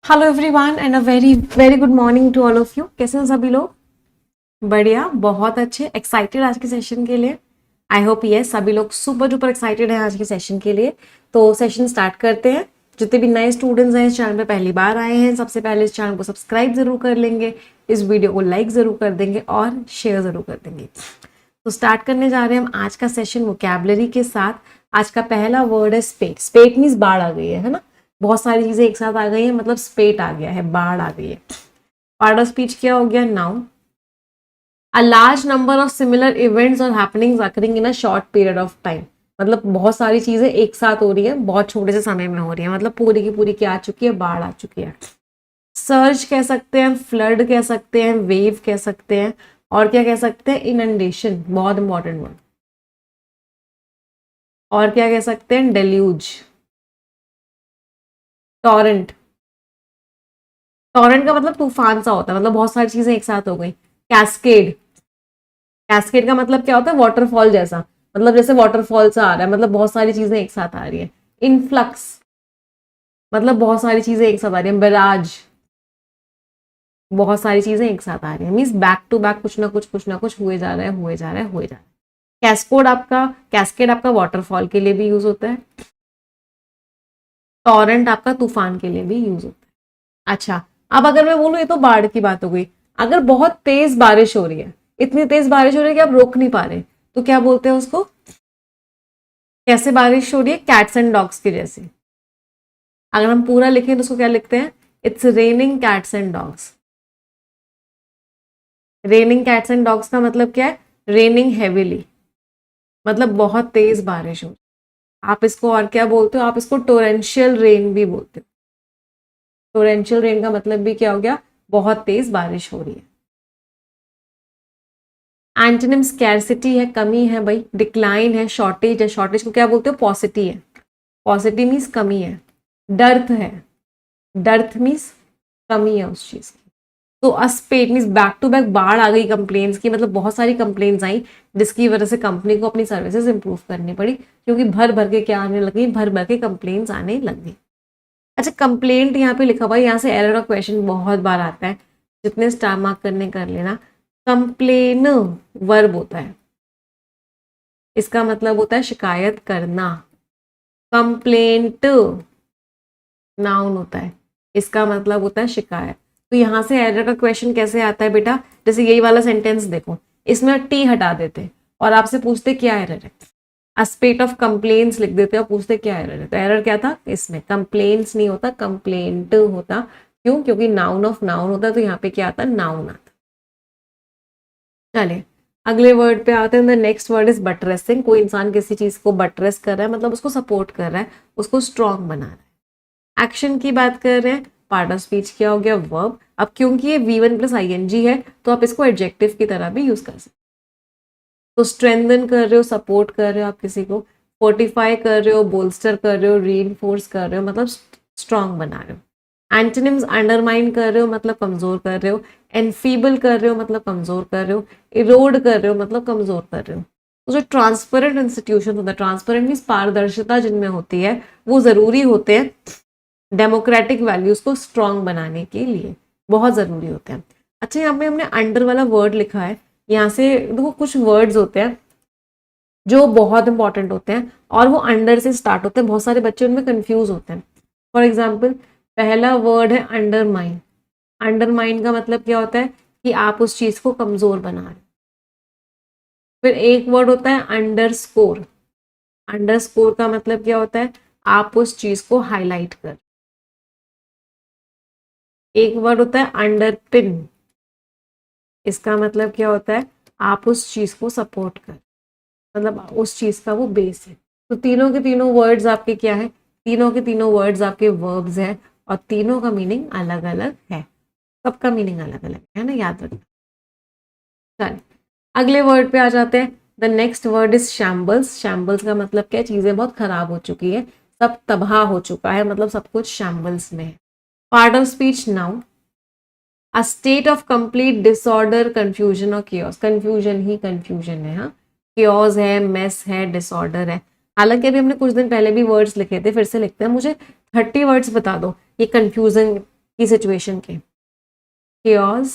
Hello everyone and a very very good morning to all of you. कैसे हैं सभी लोग? बढ़िया, बहुत अच्छे, एक्साइटेड आज के सेशन के लिए। आई होप यस सभी लोग सुपर डुपर एक्साइटेड हैं आज के सेशन के लिए। तो सेशन स्टार्ट करते हैं। जितने भी नए स्टूडेंट्स हैं इस चैनल पे पहली बार आए हैं, सबसे पहले इस चैनल को सब्सक्राइब जरूर कर लेंगे, इस वीडियो को लाइक जरूर कर देंगे और शेयर जरूर कर देंगे। तो स्टार्ट करने जा रहे हैं हम आज का सेशन वोकैबुलरी के साथ। आज का पहला वर्ड है स्पेट। स्पेट मीन्स बाढ़ आ गई है ना। बहुत सारी चीजें एक साथ आ गई है, मतलब स्पेट आ गया है, बाढ़ आ गई है। पार्ट ऑफ स्पीच क्या हो गया? Noun. A large number of similar events और happenings occurring in a short period of time. मतलब बहुत सारी चीजें एक साथ हो रही है, बहुत छोटे से समय में हो रही है, मतलब पूरी की पूरी क्या आ चुकी है? बाढ़ आ चुकी है। सर्ज कह सकते हैं, फ्लड कह सकते हैं, वेव कह सकते हैं, और क्या कह सकते हैं? इनंडेशन, बहुत इंपॉर्टेंट वर्ड। और क्या कह सकते हैं? Deluge, torrent. टॉरेंट का मतलब तूफान सा होता है, मतलब बहुत सारी चीजें एक साथ हो गई। कैस्केड। कैस्केड का मतलब क्या होता है? वाटरफॉल जैसा, मतलब जैसे वाटरफॉल सा आ रहा है, मतलब बहुत सारी चीजें एक साथ आ रही है। इनफ्लक्स, मतलब बहुत सारी चीजें एक साथ आ रही है। बैराज, बहुत सारी चीजें एक साथ आ रही है, मीन्स बैक टू बैक कुछ ना कुछ हुए जा रहा है, हुए जा रहा है, हुए जा रहा है। कैस्केड आपका वाटरफॉल के लिए भी यूज होता है। टॉरेंट आपका तूफान के लिए भी यूज होता है। अच्छा, अब अगर मैं बोलूं, ये तो बाढ़ की बात हो गई। अगर बहुत तेज बारिश हो रही है, इतनी तेज बारिश हो रही है कि आप रोक नहीं पा रहे, तो क्या बोलते हैं उसको? कैसे बारिश हो रही है? कैट्स एंड डॉग्स की जैसी। अगर हम पूरा लिखें तो उसको क्या लिखते हैं? It's raining cats and dogs. Raining cats and dogs का मतलब क्या है? रेनिंग हैवीली, मतलब बहुत तेज बारिश हो। आप इसको और क्या बोलते हो? आप इसको टोरेंशियल रेन भी बोलते हो। टोरेंशियल रेन का मतलब भी क्या हो गया? बहुत तेज बारिश हो रही है। एंटोनिम स्कैरसिटी है, कमी है भाई। डिक्लाइन है, शॉर्टेज है। शॉर्टेज को क्या बोलते हो? पॉसिटी है। पॉसिटी मीन्स कमी है। डर्थ है, डर्थ मीन्स कमी है उस चीज की। तो aspect means back to back बाढ़ आ गई कंप्लेन्स की, मतलब बहुत सारी कंप्लेन्स आई, जिसकी वजह से कंपनी को अपनी सर्विसेज इंप्रूव करनी पड़ी, क्योंकि भर भर के क्या आने लगी? भर भर के कंप्लेन्स आने लग गई। अच्छा, कंप्लेंट यहाँ पे लिखा हुआ है, यहाँ से एरर का क्वेश्चन बहुत बार आता है, जितने स्टार मार्क करने कर लेना। कंप्लेन वर्ब होता है, इसका मतलब होता है शिकायत करना। कंप्लेंट नाउन होता है, इसका मतलब होता है शिकायत। तो यहाँ से एरर का क्वेश्चन कैसे आता है बेटा? जैसे यही वाला सेंटेंस देखो, इसमें टी हटा देते और आपसे पूछते क्या एरर है। अस्पेट ऑफ कंप्लेन्स लिख देते और पूछते क्या एरर है। तो एरर क्या था? इसमें कंप्लेन्स नहीं होता, कंप्लेंट होता। क्यों? क्योंकि नाउन ऑफ नाउन होता है, तो यहाँ पे क्या आता? नाउन आता। चले अगले वर्ड पे आते हैं। The next word is buttressing. कोई इंसान किसी चीज को बटरेस कर रहा है, मतलब उसको सपोर्ट कर रहा है, उसको स्ट्रॉन्ग बना रहा है। एक्शन की बात कर रहे हैं। पार्ट ऑफ स्पीच क्या हो गया? वर्ब। अब क्योंकि ये V1 प्लस ING है, तो आप इसको एडजेक्टिव की तरह भी यूज कर सकते हो। तो स्ट्रेंथन कर रहे हो, सपोर्ट कर रहे हो आप किसी को, फोर्टिफाई कर रहे हो, बोल्स्टर कर रहे हो, रीइंफोर्स कर रहे हो, मतलब स्ट्रॉन्ग बना रहे हो। एंटोनिम्स अंडरमाइन कर रहे हो, मतलब कमजोर कर रहे हो। एनफीबल कर रहे हो, मतलब कमजोर कर रहे हो। इरोड कर रहे हो, मतलब कमजोर कर रहे हो। तो जो ट्रांसपेरेंट इंस्टीट्यूशन होता है, ट्रांसपेरेंट मीन्स पारदर्शिता जिनमें होती है, वो जरूरी होते हैं डेमोक्रेटिक वैल्यूज को स्ट्रॉन्ग बनाने के लिए, बहुत जरूरी होते हैं। अच्छा, यहाँ पे हमने अंडर वाला वर्ड लिखा है, यहाँ से देखो कुछ वर्ड्स होते हैं जो बहुत इंपॉर्टेंट होते हैं और वो अंडर से स्टार्ट होते हैं, बहुत सारे बच्चे उनमें कंफ्यूज होते हैं। फॉर एग्जाम्पल, पहला वर्ड है अंडरमाइन। अंडरमाइन का मतलब क्या होता है? कि आप उस चीज को कमजोर बना रहे हैं। फिर एक वर्ड होता है अंडरस्कोर। अंडरस्कोर का मतलब क्या होता है? आप उस चीज को हाईलाइट कर। एक वर्ड होता है अंडरपिन। इसका मतलब क्या होता है? आप उस चीज को सपोर्ट कर, मतलब उस चीज का वो बेस है। तो तीनों के तीनों वर्ड्स आपके क्या है? तीनों के तीनों वर्ड्स आपके वर्ब्स हैं, और तीनों का मीनिंग अलग अलग है। सबका मीनिंग अलग अलग है ना, याद रखना। चलिए अगले वर्ड पे आ जाते हैं। The next word is shambles. Shambles का मतलब क्या है? चीजें बहुत खराब हो चुकी है, सब तबाह हो चुका है, मतलब सब कुछ शैम्बल्स में है। Part of speech noun. A state of complete disorder, confusion और कियोस। कंफ्यूजन ही कंफ्यूजन है, हाँ। कियोस है, मेस है, डिसऑर्डर है। हालांकि अभी हमने कुछ दिन पहले भी वर्ड्स लिखे थे, फिर से लिखते हैं। मुझे 30 वर्ड्स बता दो ये कंफ्यूजन की सिचुएशन के, chaos,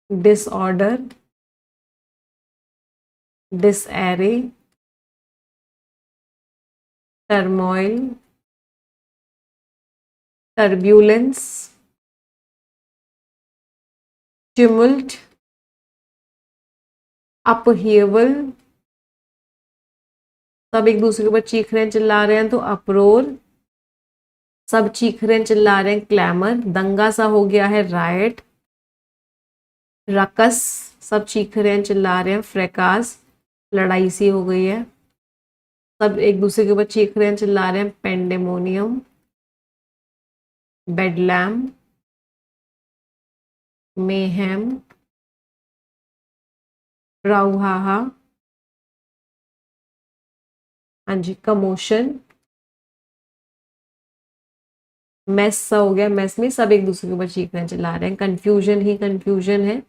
disorder, disarray, turmoil, turbulence, tumult, upheaval, सब एक दूसरे के ऊपर चीख रहे हैं चिल्ला रहे हैं तो अप्रोर, सब चीख रहे हैं चिल्ला रहे हैं क्लैमर, दंगा सा हो गया है रायट, रकस, सब चीख रहे हैं चिल्ला रहे हैं फ्रैकास, लड़ाई सी हो गई है, सब एक दूसरे के ऊपर चीख रहे हैं चिल्ला रहे हैं पेंडेमोनियम, बेडलैम, मेहम, ब्राउहाहा, हाँ जी कमोशन, मेस सा हो गया, मेस में सब एक दूसरे के ऊपर चीख रहे हैं चिल्ला रहे हैं, कंफ्यूजन ही कंफ्यूजन है,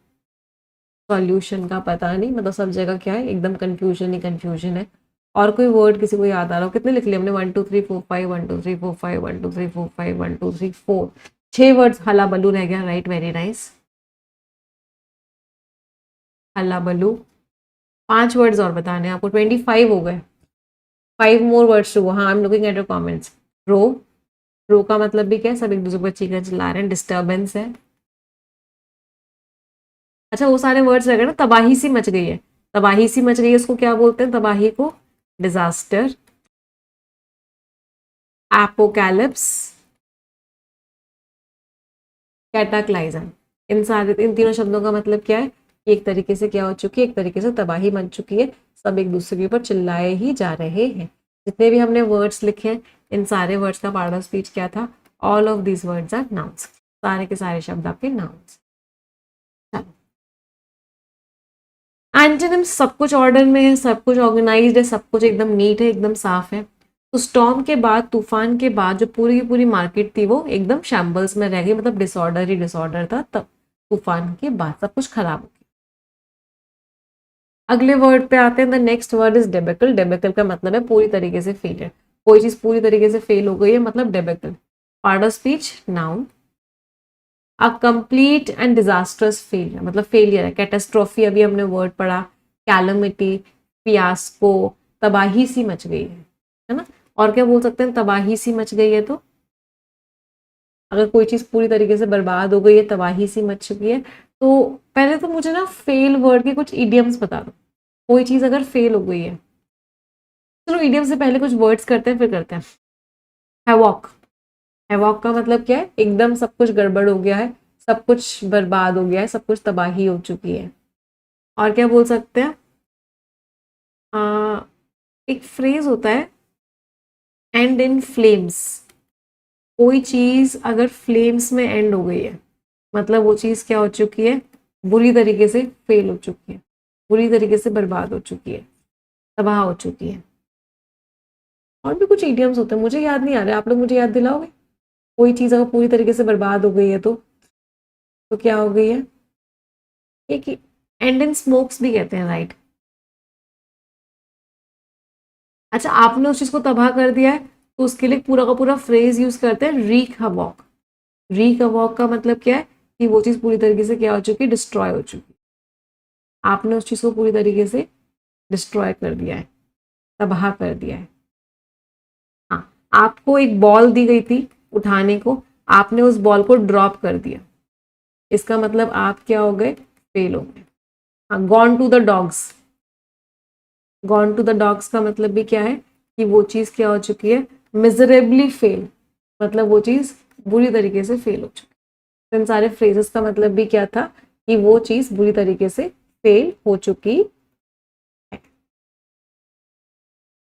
सॉल्यूशन का पता नहीं, मतलब सब जगह क्या है एकदम कंफ्यूजन ही कंफ्यूजन है। और कोई वर्ड किसी को याद आ रहा हो? कितने लिख लिए हमने? 1 2 3 4 5 1 2 3 4 5 1 2 3 4 5 1 2 3 4 6 वर्ड्स हला बल्लू रह गया, राइट, वेरी नाइस, हला बल्लू। 5 वर्ड्स और बताने हैं आपको, 25 हो गए, 5 मोर वर्ड्स टू गो। हाँ, I am looking at your comments. Row, row का मतलब भी क्या है? सब एक दूसरे पर चीखना चिल्ला रहे हैं, डिस्टर्बेंस है। अच्छा वो सारे वर्ड्स रह गए ना, तबाही सी मच गई है, तबाही सी मच गई है, उसको क्या बोलते हैं? तबाही को डिजास्टर, एपोकैलिप्स, कैटाक्लाइजन। इन तीनों शब्दों का मतलब क्या है? एक तरीके से क्या हो चुकी है? एक तरीके से तबाही मच चुकी है, सब एक दूसरे के ऊपर चिल्लाए ही जा रहे हैं। जितने भी हमने वर्ड्स लिखे हैं, इन सारे वर्ड्स का पार्ट ऑफ स्पीच क्या था? All of these words are nouns, सारे के सारे शब्द आपके नाउन्स। एंटोनिम्स, सब कुछ ऑर्डर में है, सब कुछ ऑर्गेनाइज्ड है, सब कुछ एकदम नीट है, एकदम साफ है। तो स्टॉर्म के बाद, तूफान के बाद जो पूरी की पूरी मार्केट थी वो एकदम शैम्बल्स में रह गई, मतलब डिसऑर्डर ही डिसऑर्डर था तब, तूफान के बाद सब कुछ खराब हो गया। अगले वर्ड पे आते हैं, द नेक्स्ट वर्ड इज डेबेकल। डेबेकल का मतलब है पूरी तरीके से फेलियर, कोई चीज पूरी तरीके से फेल हो गई है, मतलब debacle. Part of speech noun, a complete and disasters failure, मतलब फेलियर है। कैटास्ट्रॉफी अभी हमने वर्ड पढ़ा, कैलमिटी, फियास्को, तबाही सी मच गई है ना। और क्या बोल सकते हैं? तबाही सी मच गई है तो अगर कोई चीज पूरी तरीके से बर्बाद हो गई है, तबाही सी मच चुकी है। तो पहले तो मुझे ना फेल वर्ड के कुछ इडियम्स बता दो, कोई चीज अगर फेल हो गई है। चलो इडियम से पहले कुछ वर्ड्स करते हैं, फिर करते हैं। हैवॉक, हैवॉक का मतलब क्या है? एकदम सब कुछ गड़बड़ हो गया है, सब कुछ बर्बाद हो गया है, सब कुछ तबाही हो चुकी है। और क्या बोल सकते हैं? एक फ्रेज होता है, एंड इन फ्लेम्स। कोई चीज अगर फ्लेम्स में एंड हो गई है, मतलब वो चीज क्या हो चुकी है? बुरी तरीके से फेल हो चुकी है, बुरी तरीके से बर्बाद हो चुकी है, तबाह हो चुकी है। और भी कुछ इडियम्स होते हैं, मुझे याद नहीं आ रहा, आप लोग मुझे याद दिलाओगे? कोई चीज अगर पूरी तरीके से बर्बाद हो गई है तो क्या हो गई है? एक एंड इन स्मोक्स भी कहते हैं, राइट। अच्छा आपने उस चीज को तबाह कर दिया है, तो उसके लिए पूरा का पूरा फ्रेज यूज करते हैं, रीक हवॉक। रीक हवॉक का मतलब क्या है? कि वो चीज पूरी तरीके से क्या हो चुकी है? डिस्ट्रॉय हो चुकी है। आपने उस चीज को पूरी तरीके से डिस्ट्रॉय कर दिया है, तबाह कर दिया है। हाँ, आपको एक बॉल दी गई थी उठाने को, आपने उस बॉल को ड्रॉप कर दिया, इसका मतलब आप क्या हो गए? फेल हो गए। हाँ, gone to the dogs, gone to the dogs का मतलब भी क्या है? कि वो चीज क्या हो चुकी है? मिजरेबली फेल, मतलब वो चीज बुरी तरीके से फेल हो चुकी है। इन सारे फ्रेजेस का मतलब भी क्या था? कि वो चीज बुरी तरीके से फेल हो चुकी है।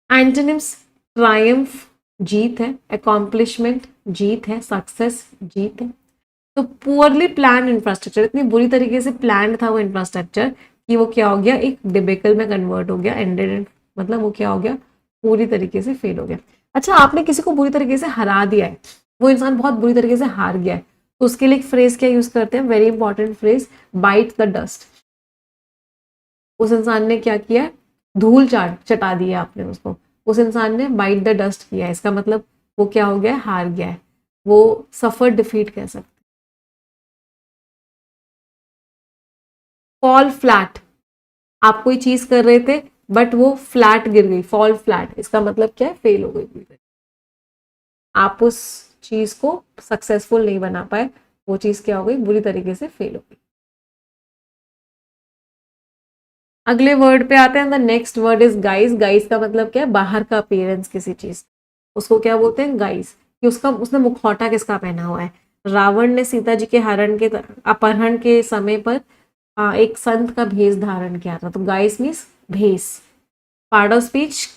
एंटोनिम्स, ट्रायम्फ जीत है, अकॉम्प्लिशमेंट जीत है, सक्सेस जीत है। तो पुअरली प्लान इंफ्रास्ट्रक्चर, इतनी बुरी तरीके से प्लान था वो इंफ्रास्ट्रक्चर कि वो क्या हो गया? एक डिबेकल में कन्वर्ट हो गया, एंडेड, मतलब वो क्या हो गया? पूरी तरीके से फेल हो गया। अच्छा आपने किसी को बुरी तरीके से हरा दिया है, वो इंसान बहुत बुरी तरीके से हार गया है, तो उसके लिए एक फ्रेज क्या यूज करते हैं? Very important phrase, bite the dust. उस इंसान ने क्या किया? धूल चटा दी है आपने उसको, उस इंसान ने बाइट द डस्ट किया है, इसका मतलब वो क्या हो गया? हार गया है। वो सफर डिफीट कह सकते। फॉल फ्लैट, आप कोई चीज कर रहे थे बट वो फ्लैट गिर गई, फॉल फ्लैट, इसका मतलब क्या है, फेल हो गई, आप उस चीज को सक्सेसफुल नहीं बना पाए, वो चीज क्या हो गई, बुरी तरीके से फेल हो गई। अगले वर्ड पे आते हैं, the next word is guys. Guys का मतलब क्या है, बाहर का अपीयरेंस किसी चीज, उसको क्या बोलते हैं, गाइस। कि उसका, उसने मुखौटा किसका पहना हुआ है, रावण ने सीता जी के हरण के अपहरण के समय पर एक संत का भेष धारण किया था, तो गाइस मीन्स भेष। Part of speech,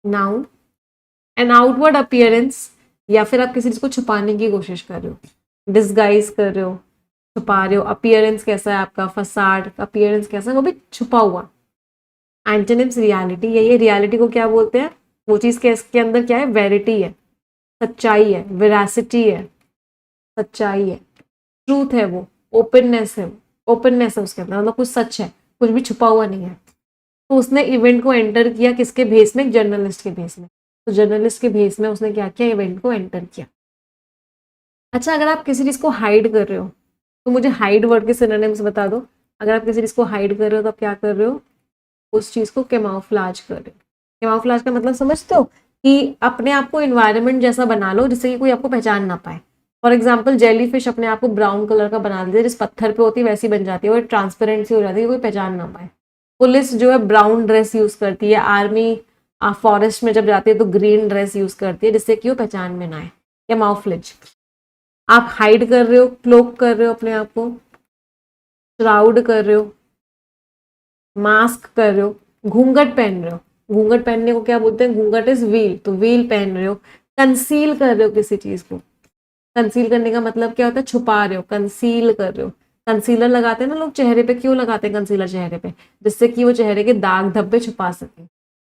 noun. An outward appearance, या फिर आप किसी चीज को छुपाने की कोशिश कर रहे हो, डिस्गाइज कर रहे हो, छुपा रहे हो। अपीयरेंस कैसा है आपका, फसाड, अपीयरेंस कैसा है, वो भी छुपा हुआ। एंटोनिम्स, रियलिटी, यही रियलिटी को क्या बोलते हैं, वो चीज के इसके अंदर क्या है, वेरिटी है, सच्चाई है, वेरासिटी है, सच्चाई है, ट्रूथ है, वो ओपननेस है, ओपननेस है उसके अंदर, मतलब कुछ सच है, कुछ भी छुपा हुआ नहीं है। तो उसने इवेंट को एंटर किया किसके भेस में, जर्नलिस्ट के भेस में, तो जर्नलिस्ट के भेस में उसने क्या किया, इवेंट को एंटर किया। अच्छा, अगर आप किसी चीज को हाइड कर रहे हो तो मुझे हाइड वर्ड के सिनोनिम्स बता दो। अगर आप किसी चीज को हाइड कर रहे हो तो आप क्या कर रहे हो, उस चीज को कैमोफ्लेज कर रहे हो। कैमोफ्लेज का मतलब समझते हो, कि अपने आप को इन्वायरमेंट जैसा बना लो जिससे कि कोई आपको पहचान ना पाए। फॉर एग्जाम्पल जेली फिश अपने आप को ब्राउन कलर का बना देती है, जिस पत्थर पे होती है वैसी बन जाती है, वो ट्रांसपेरेंट सी हो जाती है, कोई पहचान ना पाए। पुलिस जो है ब्राउन ड्रेस यूज करती है, आर्मी फॉरेस्ट में जब जाती है तो ग्रीन ड्रेस यूज करती है, जिससे कि वो पहचान में ना आए। कैमोफ्लेज, आप हाइड कर रहे हो, क्लोक कर रहे हो अपने आप को, श्राउड कर रहे हो, मास्क कर रहे हो, घूंघट पहन रहे हो। घूंघट पहनने को क्या बोलते हैं, घूंघट इज व्हील, तो व्हील पहन रहे हो। कंसील कर रहे हो किसी चीज को, कंसील करने का मतलब क्या होता है, छुपा रहे हो, कंसील कर रहे हो। कंसीलर लगाते हैं ना लोग चेहरे पे, क्यों लगाते हैं कंसीलर चेहरे पे, जिससे कि वो चेहरे के दाग धब्बे छुपा सके।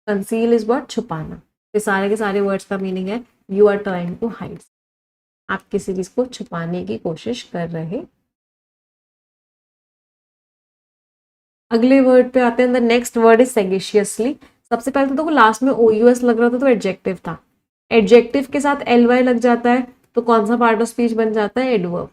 कंसील इज व्हाट, छुपाना। ये सारे के सारे वर्ड्स का मीनिंग है you are trying to hide, आप किसी चीज को छुपाने की कोशिश कर रहे। अगले वर्ड पे आते हैं, द नेक्स्ट वर्ड इज सेगेशियसली। सबसे पहले तो देखो लास्ट में ओ यू एस लग रहा था तो एडजेक्टिव था, एडजेक्टिव के साथ एल वाई लग जाता है तो कौन सा पार्ट ऑफ स्पीच बन जाता है, एडवर्ब।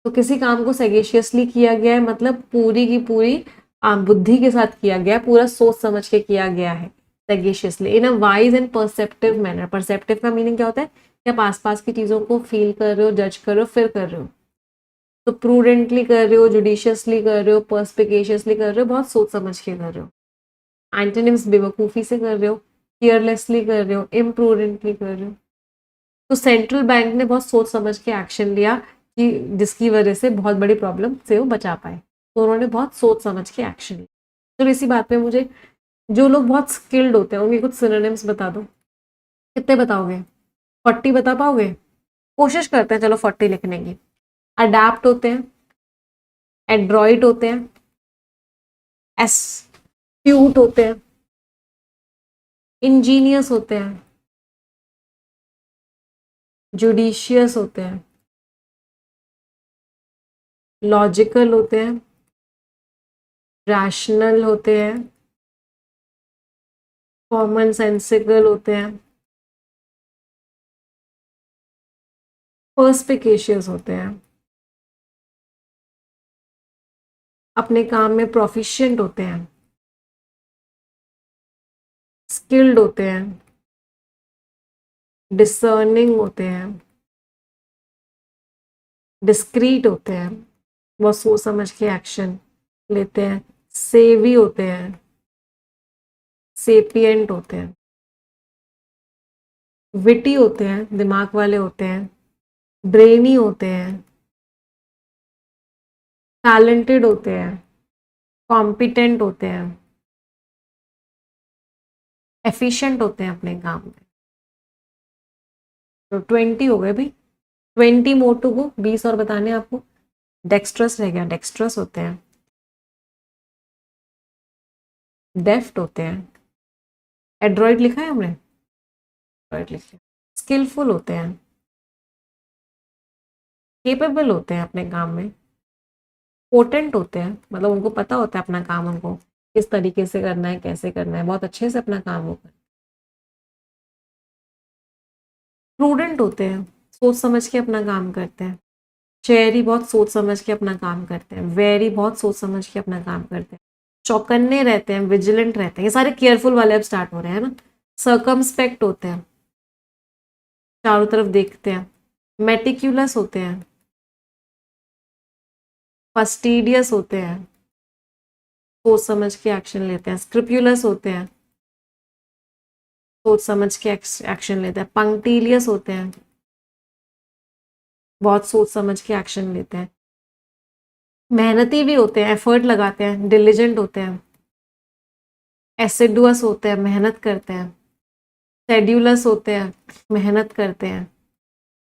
तो किसी काम को सेगेशियसली किया गया है मतलब पूरी की पूरी बुद्धि के साथ किया गया है, पूरा सोच समझ के किया गया है, sagaciously in a wise and perceptive manner. Perceptive का मीनिंग क्या होता है, कि आप आसपास की चीजों को फील कर रहे हो, जज कर रहे हो, फिर कर रहे हो। तो प्रूडेंटली कर रहे हो, जुडिशियसली कर रहे हो, पर्सपिकेशियसली कर रहे हो, बहुत सोच समझ के कर रहे हो। एंटोनिम्स, बेवकूफ़ी से कर रहे हो, केयरलेसली कर रहे हो, इम्प्रूडेंटली कर रहे हो। तो सेंट्रल बैंक ने बहुत सोच समझ के एक्शन लिया, कि जिसकी वजह से बहुत बड़ी प्रॉब्लम से वो बचा पाए, तो उन्होंने बहुत सोच समझ के एक्शन लिया। तो इसी बात पे मुझे, जो लोग बहुत स्किल्ड होते हैं उनके कुछ सिनोनिम्स बता दो। कितने बताओगे, 40 बता पाओगे, कोशिश करते हैं, चलो 40 लिखने की। अडेप्ट होते हैं, एड्रॉइड होते हैं, एस्ट्यूट होते हैं, इंजीनियस होते हैं, जुडिशियस होते हैं, लॉजिकल होते हैं, रैशनल होते हैं, कॉमन सेंसिकल होते हैं, पर्सपिकेशियस होते हैं, अपने काम में प्रोफिशिएंट होते हैं, स्किल्ड होते हैं, डिसर्निंग होते हैं, डिस्क्रीट होते हैं, बहुत सोच समझ के एक्शन लेते हैं, सेवी होते हैं, सेपियंट होते हैं, विटी होते हैं, दिमाग वाले होते हैं, ब्रेनी होते हैं, टैलेंटेड होते हैं, कॉम्पिटेंट होते हैं, एफिशिएंट होते हैं अपने काम में। तो 20 हो गए भाई, 20 मोर टू गो, 20 और बताने हैं आपको। डेक्स्ट्रस रह गया, डेक्स्ट्रस होते हैं, डेफ्ट होते हैं, एड्रॉइड लिखा है हमने, एड्रॉइड लिखा है, स्किलफुल होते हैं, केपेबल होते हैं अपने काम में, पोटेंट होते हैं, मतलब उनको पता होता है अपना काम उनको किस तरीके से करना है, कैसे करना है, बहुत अच्छे से अपना काम होगा। प्रूडेंट होते हैं, सोच समझ के अपना काम करते हैं। चेरी बहुत सोच समझ के अपना काम करते हैं। वेरी बहुत सोच समझ के अपना काम करते हैं। चौकन्ने रहते हैं, विजिलेंट रहते हैं, ये सारे केयरफुल वाले अब स्टार्ट हो रहे हैं ना। सर्कमस्पेक्ट होते हैं, चारों तरफ देखते हैं। मेटिक्यूलस होते हैं, फस्टिडियस होते हैं, सोच समझ के एक्शन लेते हैं। स्क्रिप्यूलस होते हैं, सोच समझ के एक्शन लेते हैं। पंक्टिलियस होते हैं, बहुत सोच समझ के एक्शन लेते हैं। मेहनती भी होते हैं, एफर्ट लगाते हैं, डिलीजेंट होते हैं। एसिडुअस होते हैं, मेहनत करते हैं। सेड्यूलस होते हैं, मेहनत करते हैं।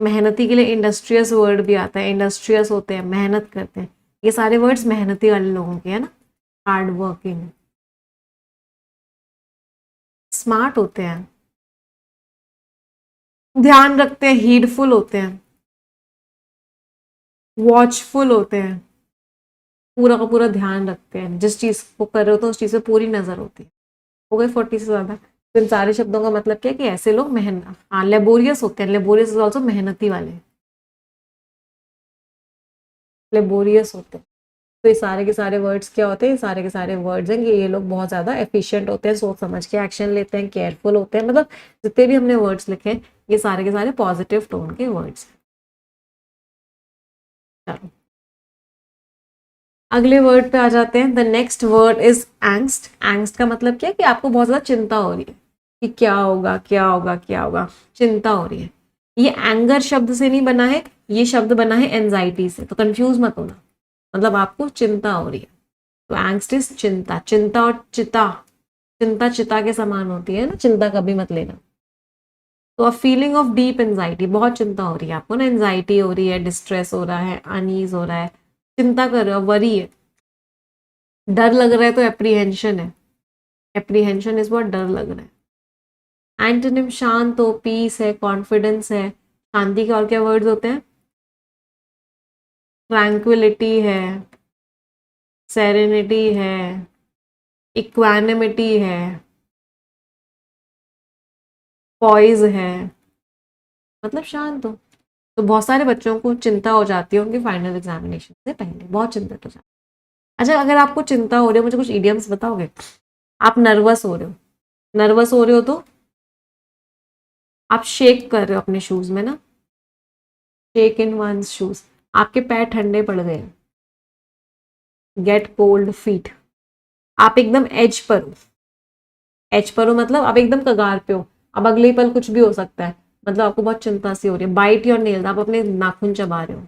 मेहनती के लिए इंडस्ट्रियस वर्ड भी आता है, इंडस्ट्रियस होते हैं, मेहनत करते हैं। ये सारे वर्ड्स मेहनती वाले लोगों के है ना, हार्ड वर्किंग। स्मार्ट होते हैं, ध्यान रखते हैं, हीडफुल होते हैं, वॉचफुल होते हैं, पूरा का पूरा ध्यान रखते हैं, जिस चीज को कर रहे हो तो उस चीज पे पूरी नजर होती है। हो गए 40 से ज्यादा। तो इन सारे शब्दों का मतलब क्या है कि ऐसे लोग मेहनत, हाँ लेबोरियस होते हैं। लेबोरियस इज ऑल्सो मेहनती वाले, लेबोरियस होते हैं। तो ये सारे के सारे वर्ड्स क्या होते हैं, ये सारे के सारे वर्ड्स हैं कि ये लोग बहुत ज्यादा एफिशिएंट होते हैं, सोच समझ के एक्शन लेते हैं, केयरफुल होते हैं। मतलब जितने भी हमने वर्ड्स लिखे हैं ये सारे के सारे पॉजिटिव टोन के वर्ड्स हैं। चलो अगले वर्ड पे आ जाते हैं। The next word is angst. Angst का मतलब क्या है कि आपको बहुत ज्यादा चिंता हो रही है कि क्या होगा क्या होगा क्या होगा, चिंता हो रही है। ये एंगर शब्द से नहीं बना है, ये शब्द बना है एंजाइटी से, तो कंफ्यूज मत होना। मतलब आपको चिंता हो रही है, तो एंग्स्ट इज चिंता। चिंता और चिता, चिंता चिता के समान होती है ना, चिंता कभी मत लेना। तो a feeling of deep anxiety, बहुत चिंता हो रही है आपको ना, एंजाइटी हो रही है, डिस्ट्रेस हो रहा है, अनईज हो रहा है, चिंता कर रहे हो, वरी है, डर लग रहा है तो एप्रीहेंशन है। एप्रीहेंशन इज बहुत डर लग रहा है। एंटोनिम शांत हो, पीस है, कॉन्फिडेंस है। शांति के और क्या वर्ड्स होते हैं? ट्रैंक्विलिटी है, सेरेनिटी है, इक्वानिमिटी है, पॉइज है, मतलब शांत हो। तो बहुत सारे बच्चों को चिंता हो जाती है उनके फाइनल एग्जामिनेशन से पहले, बहुत चिंतित हो जाते हैं। अच्छा अगर आपको चिंता हो रही है, मुझे कुछ इडियम्स बताओगे? आप नर्वस हो रहे हो, नर्वस हो रहे हो तो आप शेक कर रहे हो अपने शूज में ना, शेक इन वंस शूज। आपके पैर ठंडे पड़ गए, गेट कोल्ड फीट। आप एकदम एज पर हो, एज पर हो मतलब आप एकदम कगार पे हो, अब अगले ही पल कुछ भी हो सकता है। मतलब आपको बहुत चिंता सी हो रही है। बाइट योर नेल्स, आप अपने नाखून चबा रहे हो,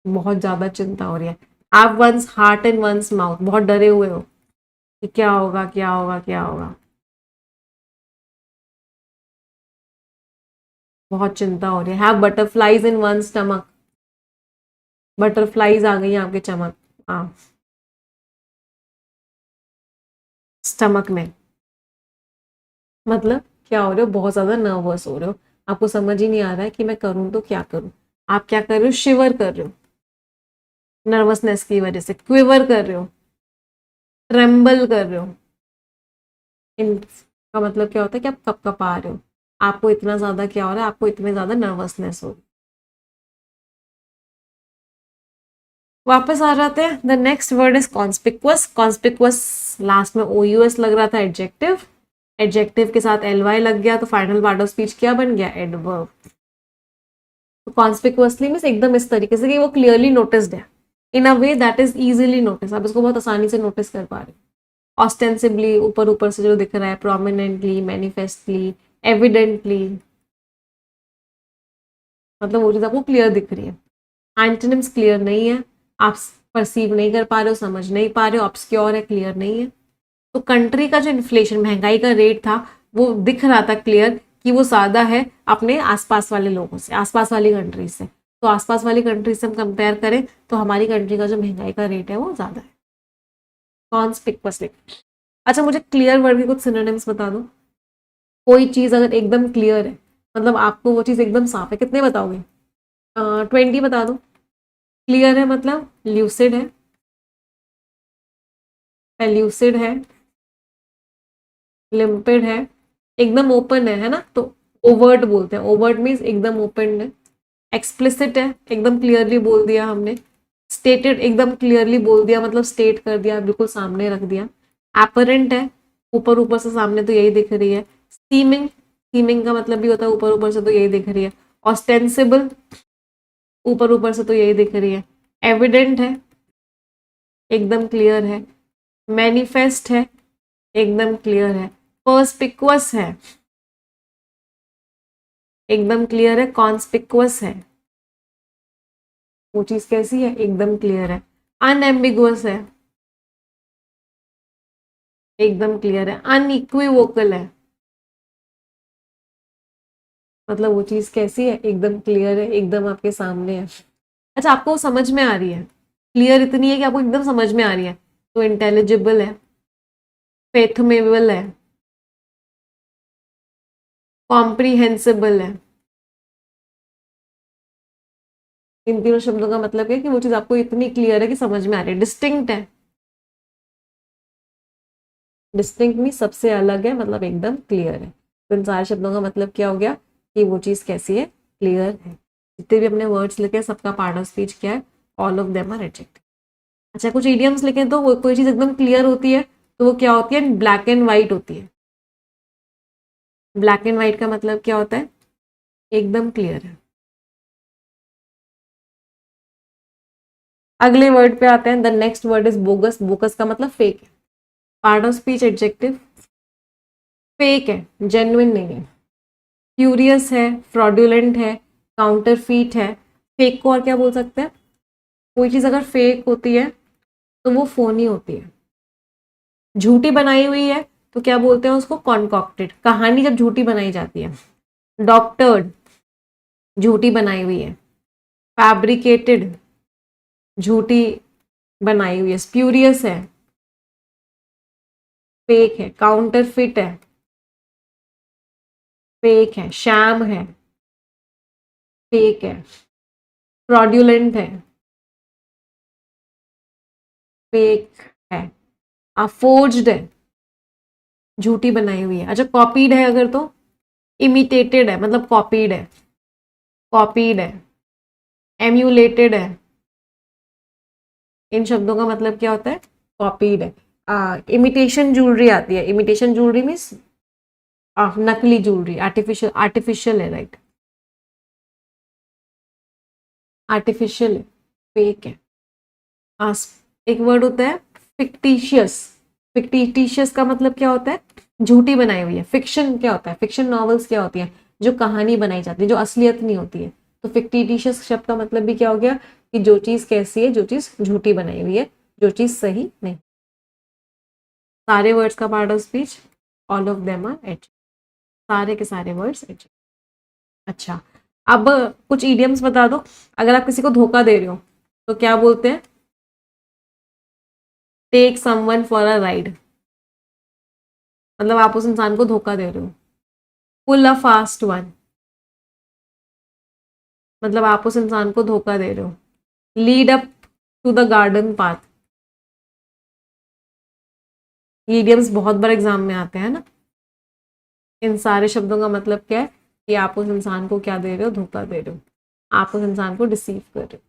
बहुत ज्यादा चिंता हो रही है। आप one's heart in one's mouth, बहुत डरे हुए हो कि क्या होगा क्या होगा क्या होगा, बहुत चिंता हो रही है। Have butterflies in one stomach, butterflies आ गई हैं आपके चमक, हाँ स्टमक में। मतलब क्या हो रहे हो, बहुत ज्यादा नर्वस हो रहे हो, आपको समझ ही नहीं आ रहा है कि मैं करूं तो क्या करूं। आप क्या कर रहे हो, शिवर कर रहे हो नर्वसनेस की वजह से, क्विवर कर रहे हो, ट्रेम्बल कर रहे हो। इनका मतलब क्या होता है कि आप कप कपा रहे हो, आपको इतना ज्यादा क्या हो रहा है, आपको इतने ज्यादा नर्वसनेस हो। वापस आ जाते हैं। The next word is conspicuous. Conspicuous last में ओ यू एस लग रहा था, एडजेक्टिव। एडजेक्टिव के साथ एल वाई लग गया तो फाइनल पार्ट ऑफ स्पीच क्या बन गया, एडवर्ब। तो कॉन्स्पिक्वसली मीन्स एकदम इस तरीके से कि वो क्लियरली नोटिस्ड है, in a way that is easily notice, आप इसको बहुत आसानी से नोटिस कर पा रहे हो। ऑस्टेंसिबली, ऊपर ऊपर से जो दिख रहा है, प्रोमिनेंटली, मैनिफेस्टली, एविडेंटली, मतलब वो चीज आपको क्लियर दिख रही है। एंटोनिम्स क्लियर नहीं है, आप परसीव नहीं कर पा रहे हो, समझ नहीं पा रहे हो, ऑब्सक्योर है, क्लियर नहीं है। तो कंट्री का जो इन्फ्लेशन, महंगाई का रेट था, वो दिख रहा था क्लियर कि वो ज्यादा है अपने आसपास वाले लोगों से, आसपास वाली कंट्री से। तो आसपास वाली कंट्री से हम कंपेयर करें तो हमारी कंट्री का जो महंगाई का रेट है वो ज्यादा है। कॉन्स्पिक्वसली। अच्छा मुझे क्लियर वर्ड के कुछ सिनोनिम्स बता दो। कोई चीज अगर एकदम क्लियर है, मतलब आपको वो चीज एकदम साफ है, कितने बताओगे? 20 बता दो। क्लियर है मतलब ल्यूसिड है, एल्यूसिड है, लिम्पिड है, एकदम ओपन है ना, तो ओवर्ट बोलते हैं, ओवर्ट मीन्स एकदम ओपन है। एक्सप्लिसिट है, एकदम क्लियरली बोल दिया हमने। स्टेटेड, एकदम क्लियरली बोल दिया, मतलब स्टेट कर दिया, बिल्कुल सामने रख दिया। एपरेंट है, ऊपर ऊपर से सामने तो यही दिख रही है। सीमिंग, सीमिंग का मतलब भी होता है ऊपर ऊपर से तो यही दिख रही है। ऑस्टेंसिबल, ऊपर ऊपर से तो यही दिख रही है। एविडेंट है, एकदम क्लियर है। मैनिफेस्ट है, एकदम क्लियर है। पर्सपिक्वस है, एकदम क्लियर है। कॉन्स्पिक्वस है, वो चीज कैसी है, एकदम क्लियर है। अनएम्बिगुअस है, एकदम क्लियर है। अनइक्विवोकल है, मतलब वो चीज कैसी है, एकदम क्लियर है, एकदम आपके सामने है। अच्छा, आपको वो समझ में आ रही है, क्लियर इतनी है कि आपको एकदम समझ में आ रही है, तो इंटेलिजिबल है, फेथमेबल है, कॉम्प्रीहेंसिबल है। इन तीनों शब्दों का मतलब है कि वो चीज आपको इतनी क्लियर है कि समझ में आ रही है। डिस्टिंक्ट है, डिस्टिंक्ट मीन सबसे अलग है, मतलब एकदम क्लियर है। तो इन सारे शब्दों का मतलब क्या हो गया कि वो चीज कैसी है, क्लियर है। जितने भी अपने वर्ड्स लिखे सबका पार्ट ऑफ स्पीच क्या है, all of them are adjective. अच्छा, कुछ इडियम्स लिखे तो वो कोई चीज एकदम क्लियर होती है तो वो क्या होती है, ब्लैक एंड व्हाइट होती है। ब्लैक एंड व्हाइट का मतलब क्या होता है, एकदम क्लियर है। अगले वर्ड पे आते हैं। The next word is bogus. Bogus का मतलब फेक है। Part of speech adjective, fake है, जेन्युइन नहीं है। फ्यूरियस है, फ्रॉडुलेंट है, काउंटरफीट है। फेक को और क्या बोल सकते हैं, कोई चीज अगर फेक होती है तो वो फोनी होती है। झूठी बनाई हुई है तो क्या बोलते हैं उसको, कॉन्कॉक्टेड। कहानी जब झूठी बनाई जाती है। डॉक्टर्ड, झूठी बनाई हुई है। फैब्रिकेटेड, झूठी बनाई हुई है। स्प्यूरियस है, फेक है। काउंटरफिट है, फेक है। शैम है, फेक है। फ्रॉड्यूलेंट है, फेक है। फोर्ज्ड है, झूठी बनाई हुई है। अच्छा, कॉपीड है अगर तो इमिटेटेड है, मतलब कॉपीड है, कॉपीड है। एम्यूलेटेड है, इन शब्दों का मतलब क्या होता है, कॉपीड है। इमिटेशन ज्वेलरी आती है। इमिटेशन ज्वेलरी मीन्स नकली ज्वेलरी, आर्टिफिशियल, आर्टिफिशियल है, राइट, आर्टिफिशियल है, फेक है। एक वर्ड होता है फिक्टिशियस। फिक्टिशियस का मतलब क्या होता है, झूठी बनाई हुई है। फिक्शन क्या होता है, फिक्शन नॉवेल्स क्या होती है, जो कहानी बनाई जाती है, जो असलियत नहीं होती है। तो फिक्टिशियस शब्द का मतलब भी क्या हो गया कि जो चीज कैसी है, जो चीज झूठी बनाई हुई है, जो चीज सही नहीं। सारे वर्ड्स का part of speech, all of them R H, सारे के सारे वर्ड्स एच। अच्छा, अब कुछ इडियम्स बता दो। अगर आप किसी को धोखा दे रहे हो तो क्या बोलते हैं, take someone for a ride, मतलब आप उस इंसान को धोखा दे रहे हो। पुल अ फास्ट वन, मतलब आप उस इंसान को धोखा दे रहे हो। Lead up to the garden path, ये इडियम्स बहुत बार एग्जाम में आते हैं ना। इन सारे शब्दों का मतलब क्या है कि आप उस इंसान को क्या दे रहे हो, धोखा दे रहे हो, आप उस इंसान को डिसीव कर रहे हो।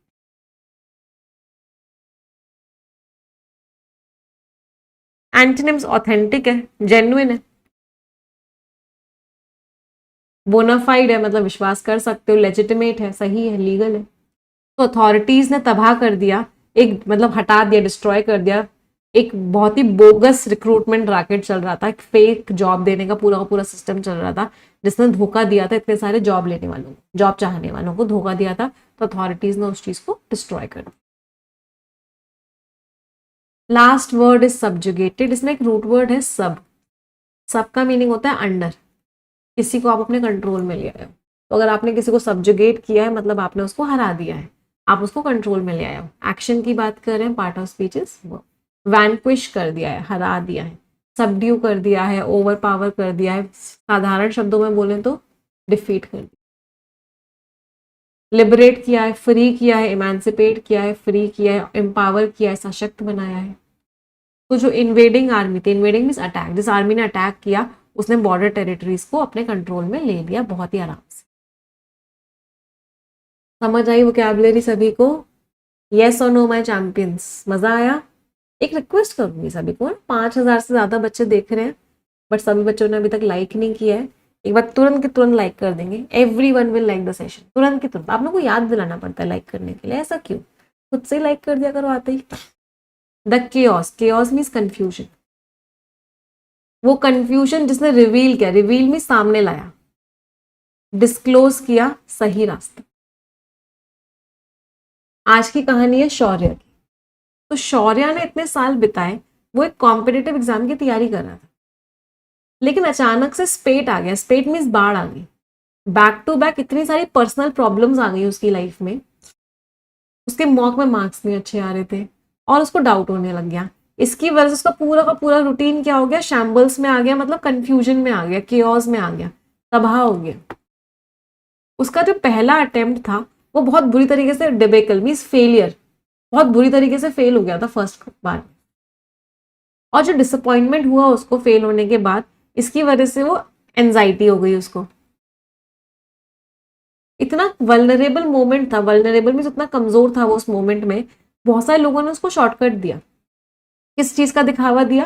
एंटोनिम्स, ऑथेंटिक है, जेन्युइन है। बोनाफाइड है, मतलब विश्वास कर सकते हो। लेजिटिमेट है, सही है, लीगल है। तो अथॉरिटीज ने तबाह कर दिया, एक मतलब हटा दिया, डिस्ट्रॉय कर दिया। एक बहुत ही बोगस रिक्रूटमेंट रैकेट चल रहा था, एक फेक जॉब देने का पूरा सिस्टम चल रहा था, जिसने धोखा दिया था इतने सारे जॉब लेने वालों को, जॉब चाहने वालों को धोखा दिया था। तो अथॉरिटीज ने उस चीज को डिस्ट्रॉय कर दिया। Last word is subjugated. इसमें एक रूट वर्ड है सब। सब का मीनिंग होता है अंडर, किसी को आप अपने कंट्रोल में ले आए हो। तो अगर आपने किसी को सब्जुगेट किया है मतलब आपने उसको हरा दिया है, आप उसको कंट्रोल में ले आए हो। एक्शन की बात कर रहे हैं, part of speech is verb. Vanquish कर दिया है, हरा दिया है। सबड्यू कर दिया है, ओवर पावर कर दिया है। साधारण शब्दों में बोलें तो डिफीट कर दिया। लिबरेट किया है, फ्री किया है, इमेंसिपेट किया है, फ्री किया है, एम्पावर किया है, सशक्त बनाया है। तो जो इन्वेडिंग आर्मी थी, इन्वेडिंग मीन्स अटैक, जिस आर्मी ने अटैक किया उसने बॉर्डर टेरिटरीज को अपने कंट्रोल में ले लिया बहुत ही आराम से। समझ आई वोकैबुलरी सभी को? यस और नो माय चैंपियंस, मजा आया? एक रिक्वेस्ट करूंगी सभी को, 5,000 से ज्यादा बच्चे देख रहे हैं बट सभी बच्चों ने अभी तक लाइक नहीं किया है, एक बार तुरंत के तुरंत लाइक कर देंगे। Everyone will like the session, तुरंत के तुरंत। आप लोगों को याद दिलाना पड़ता है लाइक करने के लिए, ऐसा क्यों? खुद से लाइक कर दिया करो आते ही। The chaos, chaos means confusion. वो कंफ्यूजन जिसने रिवील किया, रिवील मीन्स सामने लाया, डिस्क्लोज किया सही रास्ता। आज की कहानी है शौर्य की। तो शौर्य ने इतने साल बिताए, वो एक कॉम्पिटिटिव एग्जाम की तैयारी कर रहा था, लेकिन अचानक से स्पेट आ गया। स्पेट मीन्स बाढ़ आ गई, बैक टू बैक इतनी सारी पर्सनल प्रॉब्लम्स आ गई उसकी लाइफ में। उसके मॉक में मार्क्स नहीं अच्छे आ रहे थे और उसको डाउट होने लग गया। इसकी वजह से उसका पूरा का पूरा रूटीन क्या हो गया, शैम्बल्स में आ गया, मतलब कंफ्यूजन में आ गया, केओस में आ गया, तबाह हो गया। उसका जो पहला अटेम्प्ट था वो बहुत बुरी तरीके से, डिबेकल मीन्स फेलियर, बहुत बुरी तरीके से फेल हो गया था फर्स्ट बार। और जो डिसअपॉइंटमेंट हुआ उसको फेल होने के बाद, इसकी वजह से वो एंजाइटी हो गई उसको। इतना वल्नरेबल मोमेंट था, वल्नरेबल मीन्स इतना कमजोर था वो उस मोमेंट में, बहुत सारे लोगों ने उसको शॉर्टकट दिया। किस चीज का दिखावा दिया?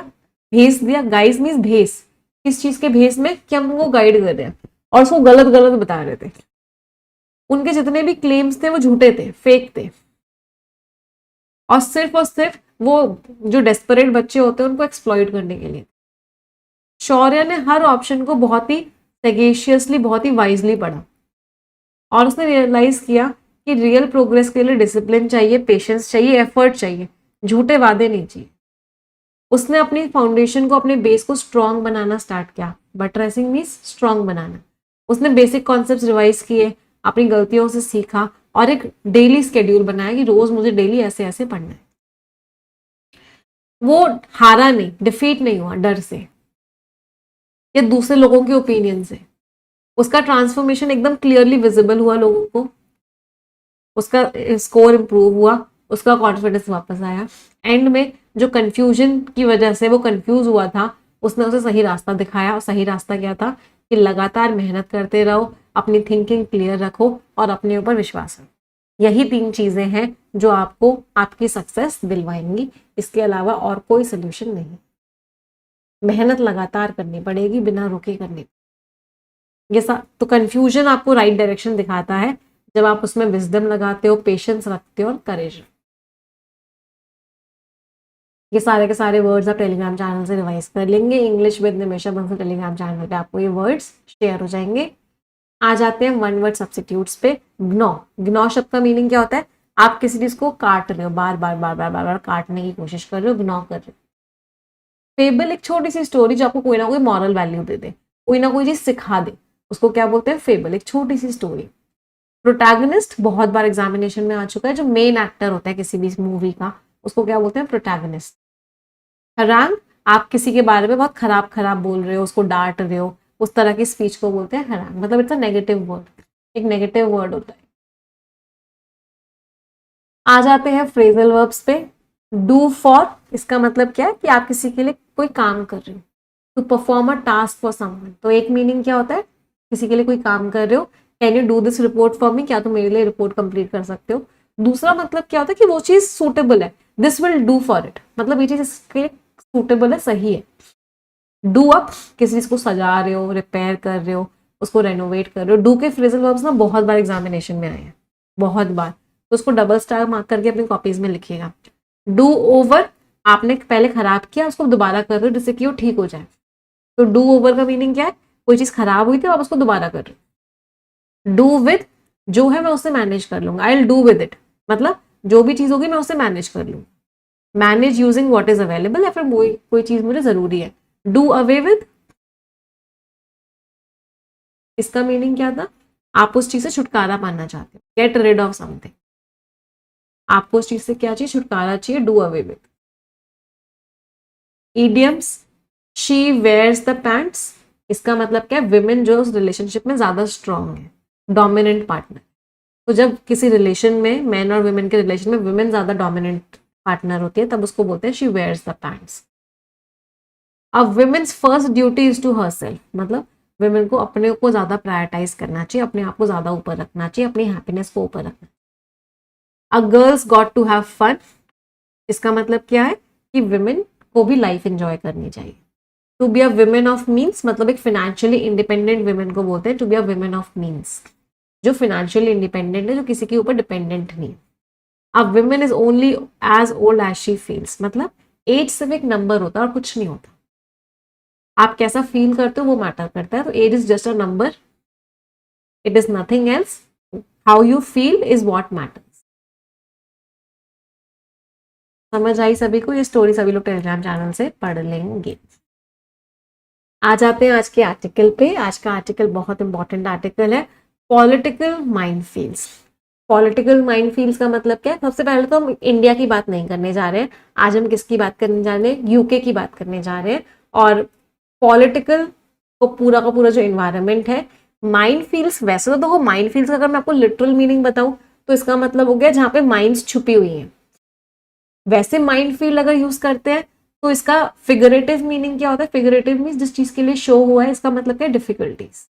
भेस दिया। गाइस मीन्स भेस। किस चीज के भेस में कि हम तुमको गाइड कर रहे हैं, और उसको गलत गलत बता रहे थे। उनके जितने भी क्लेम्स थे वो झूठे थे, फेक थे, और सिर्फ वो जो डेस्परेट बच्चे होते हैं उनको एक्सप्लॉइट करने के लिए। शौर्य ने हर ऑप्शन को बहुत ही सेगेशियसली, बहुत ही वाइजली पढ़ा, और उसने रियलाइज किया कि रियल प्रोग्रेस के लिए डिसिप्लिन चाहिए, पेशेंस चाहिए, एफर्ट चाहिए, झूठे वादे नहीं चाहिए। उसने अपनी फाउंडेशन को, अपने बेस को स्ट्रांग बनाना स्टार्ट किया। बटरेसिंग मीन्स स्ट्रांग बनाना। उसने बेसिक कॉन्सेप्ट रिवाइज किए, अपनी गलतियों से सीखा, और एक डेली स्केड्यूल बनाया कि रोज मुझे डेली ऐसे ऐसे पढ़ना है। वो हारा नहीं, डिफीट नहीं हुआ डर से या दूसरे लोगों के ओपिनियन से। उसका ट्रांसफॉर्मेशन एकदम क्लियरली विजिबल हुआ लोगों को, उसका स्कोर इंप्रूव हुआ, उसका कॉन्फिडेंस वापस आया। एंड में जो कंफ्यूजन की वजह से वो कंफ्यूज हुआ था, उसने उसे सही रास्ता दिखाया। और सही रास्ता क्या था कि लगातार मेहनत करते रहो, अपनी थिंकिंग क्लियर रखो और अपने ऊपर विश्वास रखो। यही 3 चीजें हैं जो आपको आपकी सक्सेस दिलवाएंगी, इसके अलावा और कोई सोल्यूशन नहीं। मेहनत लगातार करनी पड़ेगी, बिना रुके करनी। ये तो कंफ्यूजन आपको राइट डायरेक्शन दिखाता है जब आप उसमें विजडम लगाते हो, पेशेंस रखते हो और करेज। ये सारे के सारे वर्ड्स आप टेलीग्राम चैनल से रिवाइज कर लेंगे। English with Nimesha Bansal telegram channel पे आपको ये वर्ड्स शेयर हो जाएंगे। आ जाते हैं वन वर्ड सब्स्टिट्यूट्स पे। ग्नो, ग्नो शब्द का मीनिंग क्या होता है? आप किसी चीज को काट रहे हो, बार बार बार बार बार बार काटने की कोशिश कर रहे हो, ग्नो कर रहे हो। फेबल एक छोटी सी स्टोरी जो आपको कोई ना कोई मॉरल वैल्यू दे दे, कोई ना कोई चीज सिखा दे, उसको क्या बोलते हैं? फेबल, एक छोटी सी स्टोरी। प्रोटैगनिस्ट बहुत बार एग्जामिनेशन में आ चुका है, जो मेन एक्टर होता है किसी भी मूवी का, उसको क्या बोलते हैं? प्रोटैगनिस्ट। हरांग, आप किसी के बारे में बहुत खराब खराब बोल रहे हो, उसको डांट रहे हो, उस तरह की स्पीच को बोलते हैं हरांग। मतलब इट्स अ नेगेटिव वर्ड, एक नेगेटिव वर्ड होता है। आ जाते हैं फ्रेजल वर्ब्स पे। डू फॉर, इसका मतलब क्या है कि आप किसी के लिए कोई काम कर रहे हो। To perform a task for someone, तो एक मीनिंग क्या होता है? किसी के लिए कोई काम कर रहे हो। Can you do this report for me, क्या तुम मेरे लिए रिपोर्ट कंप्लीट कर सकते हो। दूसरा मतलब क्या होता है कि वो चीज सूटेबल है, this will do for it, मतलब ये चीज इसके सूटेबल है, सही है। डू अप, किसी चीज को सजा रहे हो, रिपेयर कर रहे हो, उसको रेनोवेट कर रहे हो। डू के फ्रेजल वर्ब्स ना बहुत बार एग्जामिनेशन में आए हैं, बहुत बार, तो उसको डबल स्टार मार्क करके अपनी कॉपीज में लिखिएगा। डू ओवर, आपने पहले खराब किया, उसको दोबारा कर रहे हो जिससे कि वो ठीक हो जाए। तो डू ओवर का मीनिंग क्या है? कोई चीज खराब हुई थी, आप उसको दोबारा कर रहे हो। डू विद, जो है मैं उससे मैनेज कर लूंगा। I will do with it, मतलब जो भी चीज होगी मैं उससे मैनेज कर लूंगा। Manage using what is available, या फिर कोई चीज मुझे जरूरी है। डू अवे विद, इसका मीनिंग क्या था? आप उस चीज से छुटकारा पाना चाहते हो, गेट रिड ऑफ समथिंग। आपको उस चीज से क्या चाहिए? छुटकारा चाहिए, do away with. Idioms, she wears the pants, इसका मतलब क्या है? विमेन जो उस रिलेशनशिप में ज्यादा स्ट्रांग है, डोमिनेंट पार्टनर। तो जब किसी रिलेशन में, मैन और वुमेन के रिलेशन में विमेन ज्यादा डोमिनेंट पार्टनर होती है, तब उसको बोलते हैं शी वेयर्स द पैंट्स। अब women's first duty is to herself, मतलब विमेन को अपने को ज्यादा प्रायोरिटाइज करना चाहिए, अपने आप को ज्यादा ऊपर रखना चाहिए, अपनी हैप्पीनेस को ऊपर रखना चाहिए। A girls got to have fun, इसका मतलब क्या है कि विमेन को भी लाइफ एंजॉय करनी चाहिए। To be a women of means, मतलब एक फाइनेंशियली इंडिपेंडेंट विमेन को बोलते हैं to be a women of means, जो फाइनेंशियली इंडिपेंडेंट है, जो किसी के ऊपर डिपेंडेंट नहीं है। अब women is only as old as she feels, मतलब एज सिर्फ एक नंबर होता है और कुछ नहीं होता। आप कैसा फील करते हो वो मैटर करता है, तो age is just a number, it is nothing else, how you feel is what matters. समझ आई सभी को? ये स्टोरी सभी लोग टेलीग्राम चैनल से पढ़ लेंगे। आ जाते हैं आज के आर्टिकल पे। आज का आर्टिकल बहुत इंपॉर्टेंट आर्टिकल है, पॉलिटिकल माइनफील्ड्स। पॉलिटिकल माइनफील्ड्स का मतलब क्या है? सबसे पहले तो हम इंडिया की बात नहीं करने जा रहे हैं, आज हम किसकी बात करने जा रहे हैं? यूके की बात करने जा रहे हैं। और पॉलिटिकल को पूरा का पूरा जो इन्वायरमेंट है, माइनफील्ड्स, वैसे तो देखो माइनफील्ड्स का अगर मैं आपको लिटरल मीनिंग बताऊं तो इसका मतलब हो गया जहां पे माइंस छुपी हुई हैं। वैसे माइनफील्ड अगर यूज करते हैं तो इसका फिगरेटिव मीनिंग क्या होता है? फिगरेटिव मीन्स जिस चीज के लिए शो हुआ है, इसका मतलब क्या है? डिफिकल्टीज,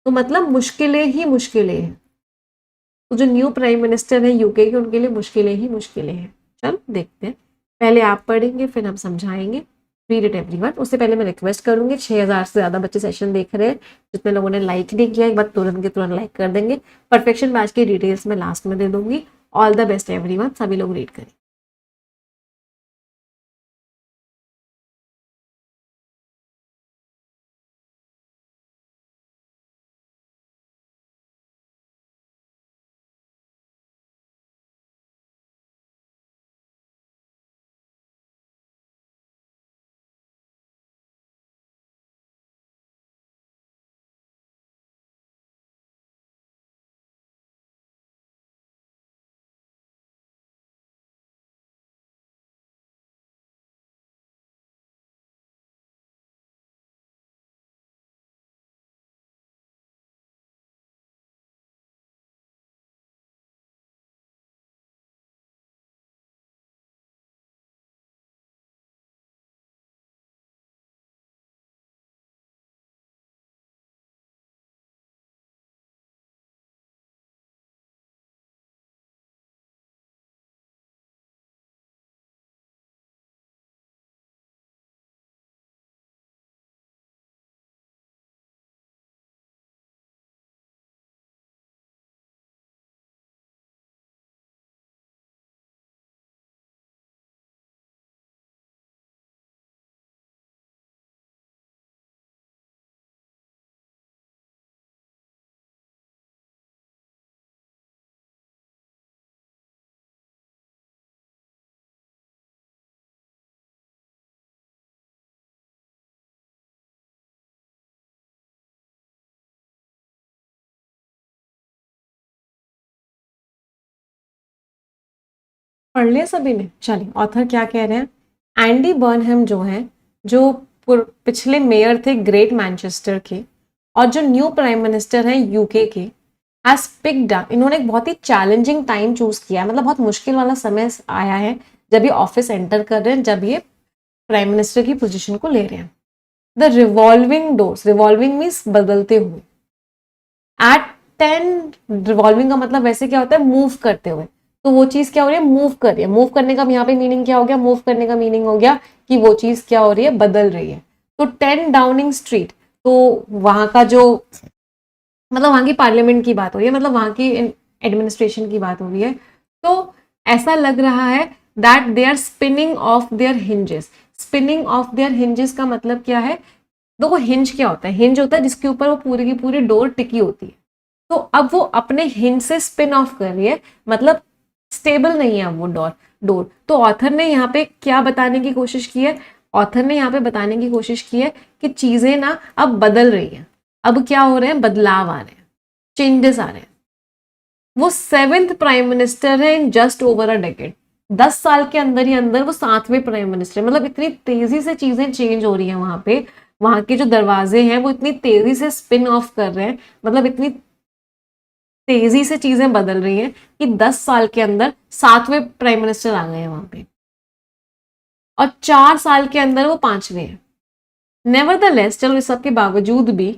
तो मतलब मुश्किलें ही मुश्किलें हैं। तो जो न्यू प्राइम मिनिस्टर है यूके के, उनके लिए मुश्किलें ही मुश्किलें हैं। चल देखते हैं, पहले आप पढ़ेंगे फिर हम समझाएंगे। Read it everyone. उससे पहले मैं रिक्वेस्ट करूंगी, 6000 से ज्यादा बच्चे सेशन देख रहे हैं, जितने लोगों ने लाइक नहीं किया एक बार तुरंत के तुरंत लाइक कर देंगे। परफेक्शन बैच की डिटेल्स मैं लास्ट में दे दूंगी। ऑल द बेस्ट एवरीवन, सभी लोग रीड करें। पढ़ लिया सभी ने? चलिए, ऑथर क्या कह रहे हैं। एंडी बर्नहम जो है, जो पिछले मेयर थे ग्रेट मैनचेस्टर के, और जो न्यू प्राइम मिनिस्टर हैं यूके के, हैज पिक्ड अप, इन्होंने एक बहुत ही चैलेंजिंग टाइम चूज किया है, मतलब बहुत मुश्किल वाला समय आया है जब ये ऑफिस एंटर कर रहे हैं, जब ये प्राइम मिनिस्टर की पोजीशन को ले रहे हैं। The revolving doors, revolving means बदलते हुए, एट 10, रिवॉल्विंग का मतलब वैसे क्या होता है? मूव करते हुए। तो वो चीज क्या हो रही है? मूव कर रही है। मूव करने का यहाँ पे मीनिंग क्या हो गया? मूव करने का मीनिंग हो गया कि वो चीज क्या हो रही है? बदल रही है। तो 10 डाउनिंग स्ट्रीट, तो वहां का जो, मतलब वहां की पार्लियामेंट की बात हो रही है, मतलब वहां की एडमिनिस्ट्रेशन की बात हो रही है। तो ऐसा लग रहा है that they are spinning off their hinges. Spinning off their hinges का मतलब क्या है? देखो हिंज क्या होता है? हिंज होता है जिसके ऊपर वो पूरी की पूरी डोर टिकी होती है। तो अब वो अपने हिंज से स्पिन ऑफ कर रही है, मतलब स्टेबल नहीं है अब वो डोर डोर तो ऑथर ने यहाँ पे क्या बताने की कोशिश की है? ऑथर ने यहाँ पे बताने की कोशिश की है कि चीजें ना अब बदल रही हैं। अब क्या हो रहे हैं? बदलाव आ रहे हैं, चेंजेस आ रहे हैं। वो 7th प्राइम मिनिस्टर है in just over a decade. 10 साल के अंदर ही अंदर वो 7वें प्राइम मिनिस्टर है। मतलब इतनी तेजी से चीजें चेंज हो रही हैं वहां पे, वहां के जो दरवाजे हैं वो इतनी तेजी से स्पिन ऑफ कर रहे हैं, मतलब इतनी तेजी से चीजें बदल रही हैं कि 10 साल के अंदर 7वें प्राइम मिनिस्टर आ गए हैं वहां पे, और 4 साल के अंदर वो 5वें हैं। नेवरदलेस, चलो इस सब के बावजूद भी,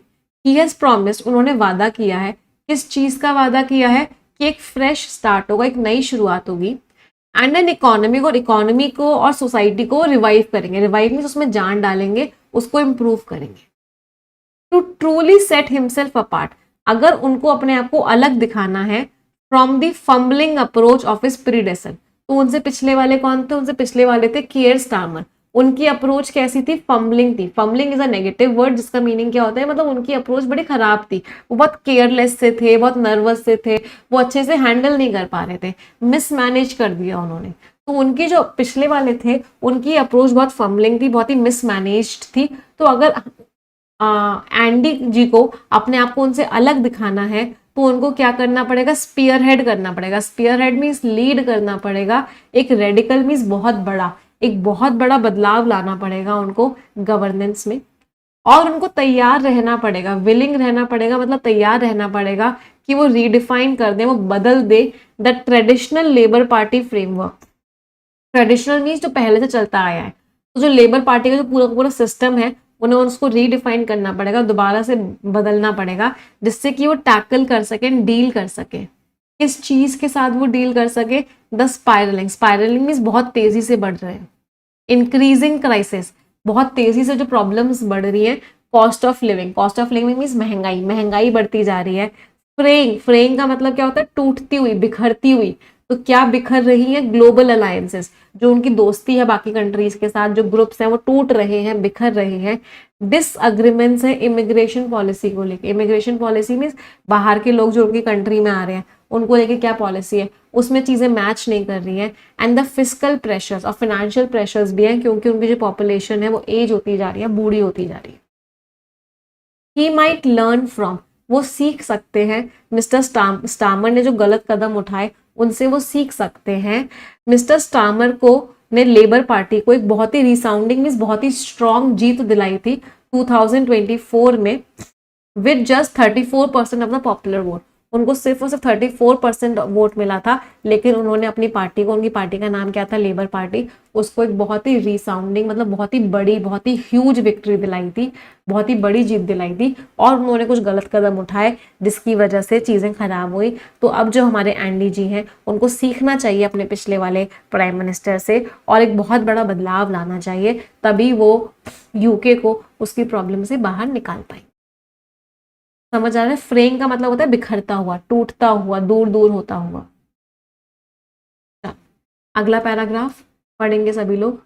ही हैज प्रॉमिस्ड, उन्होंने वादा किया है। किस चीज का वादा किया है? कि एक फ्रेश स्टार्ट होगा, एक नई शुरुआत होगी, एंड एन इकोनॉमी, और इकोनॉमी को और सोसाइटी को रिवाइव करेंगे। रिवाइव मीन्स उसमें जान डालेंगे, उसको इंप्रूव करेंगे। To truly set himself apart, अगर उनको अपने आप को अलग दिखाना है from the fumbling approach of his predecessor, तो उनसे पिछले वाले कौन थे? उनसे पिछले वाले थे कियर स्टारमर। उनकी अप्रोच कैसी थी? फंबलिंग थी। Fumbling is a negative word, जिसका मीनिंग क्या होता है? मतलब उनकी अप्रोच बड़ी खराब थी, वो बहुत केयरलेस से थे, बहुत नर्वस से थे, वो अच्छे से हैंडल नहीं कर पा रहे थे, मिसमैनेज कर दिया उन्होंने। तो उनकी जो पिछले वाले थे, उनकी अप्रोच बहुत फंबलिंग थी, बहुत ही मिसमैनेज्ड थी। तो अगर एंडी जी को अपने आप को उनसे अलग दिखाना है, तो उनको क्या करना पड़ेगा? स्पीयर हेड करना पड़ेगा। स्पीयर हेड मीन्स लीड करना पड़ेगा। एक रेडिकल मीन्स बहुत बड़ा, एक बहुत बड़ा बदलाव लाना पड़ेगा उनको गवर्नेंस में, और उनको तैयार रहना पड़ेगा, विलिंग रहना पड़ेगा, मतलब तैयार रहना पड़ेगा कि वो रीडिफाइन कर दे, वो बदल दे the traditional Labour Party framework. Traditional means जो पहले से चलता आया है, तो जो लेबर पार्टी का जो पूरा पूरा सिस्टम है, उन्हें उसको रीडिफाइन करना पड़ेगा, दोबारा से बदलना पड़ेगा, जिससे कि वो टैकल कर सके, डील कर सके। किस चीज के साथ वो डील कर सके? The spiralling. स्पाइरलिंग मीन्स बहुत तेजी से बढ़ रहे हैं, इंक्रीजिंग क्राइसिस, बहुत तेजी से जो प्रॉब्लम्स बढ़ रही है। Cost of living, cost of living means महंगाई, महंगाई बढ़ती जा रही है। फ्रेइंग, फ्रेइंग का मतलब क्या होता है? टूटती हुई, बिखरती हुई। तो क्या बिखर रही है? ग्लोबल अलायंसेस, जो उनकी दोस्ती है बाकी कंट्रीज के साथ, जो ग्रुप्स हैं वो टूट रहे हैं, बिखर रहे हैं। डिसअग्रीमेंट्स है इमिग्रेशन पॉलिसी को लेके। इमिग्रेशन पॉलिसी मीन्स बाहर के लोग जो उनकी कंट्री में आ रहे हैं, उनको लेके क्या पॉलिसी है, उसमें चीजें मैच नहीं कर रही हैं। एंड द फिजिकल प्रेशर्स और फाइनेंशियल प्रेशर्स भी हैं, क्योंकि उनकी जो पॉपुलेशन है वो एज होती जा रही है, बूढ़ी होती जा रही है। ही माइट लर्न फ्रॉम, वो सीख सकते हैं। मिस्टर स्टामर ने जो गलत कदम उठाए, उनसे वो सीख सकते हैं। मिस्टर स्टामर को ने लेबर पार्टी को एक बहुत ही रिसाउंडिंग मीन्स बहुत ही स्ट्रॉन्ग जीत दिलाई थी 2024 में, with just 34% of the popular vote. उनको सिर्फ और सिर्फ 34% वोट मिला था, लेकिन उन्होंने अपनी पार्टी को, उनकी पार्टी का नाम क्या था? लेबर पार्टी, उसको एक बहुत ही रिसाउंडिंग, मतलब बहुत ही बड़ी, बहुत ही ह्यूज विक्ट्री दिलाई थी, बहुत ही बड़ी जीत दिलाई थी। और उन्होंने कुछ गलत कदम उठाए, जिसकी वजह से चीजें खराब हुई। तो अब जो हमारे एंडी जी हैं, उनको सीखना चाहिए अपने पिछले वाले प्राइम मिनिस्टर से, और एक बहुत बड़ा बदलाव लाना चाहिए, तभी वो यूके को उसकी प्रॉब्लम से बाहर निकाल पाए। समझ आ रहा है? फ्रेइंग का मतलब होता है बिखरता हुआ, टूटता हुआ, दूर दूर होता हुआ। अगला पैराग्राफ पढ़ेंगे सभी लोग।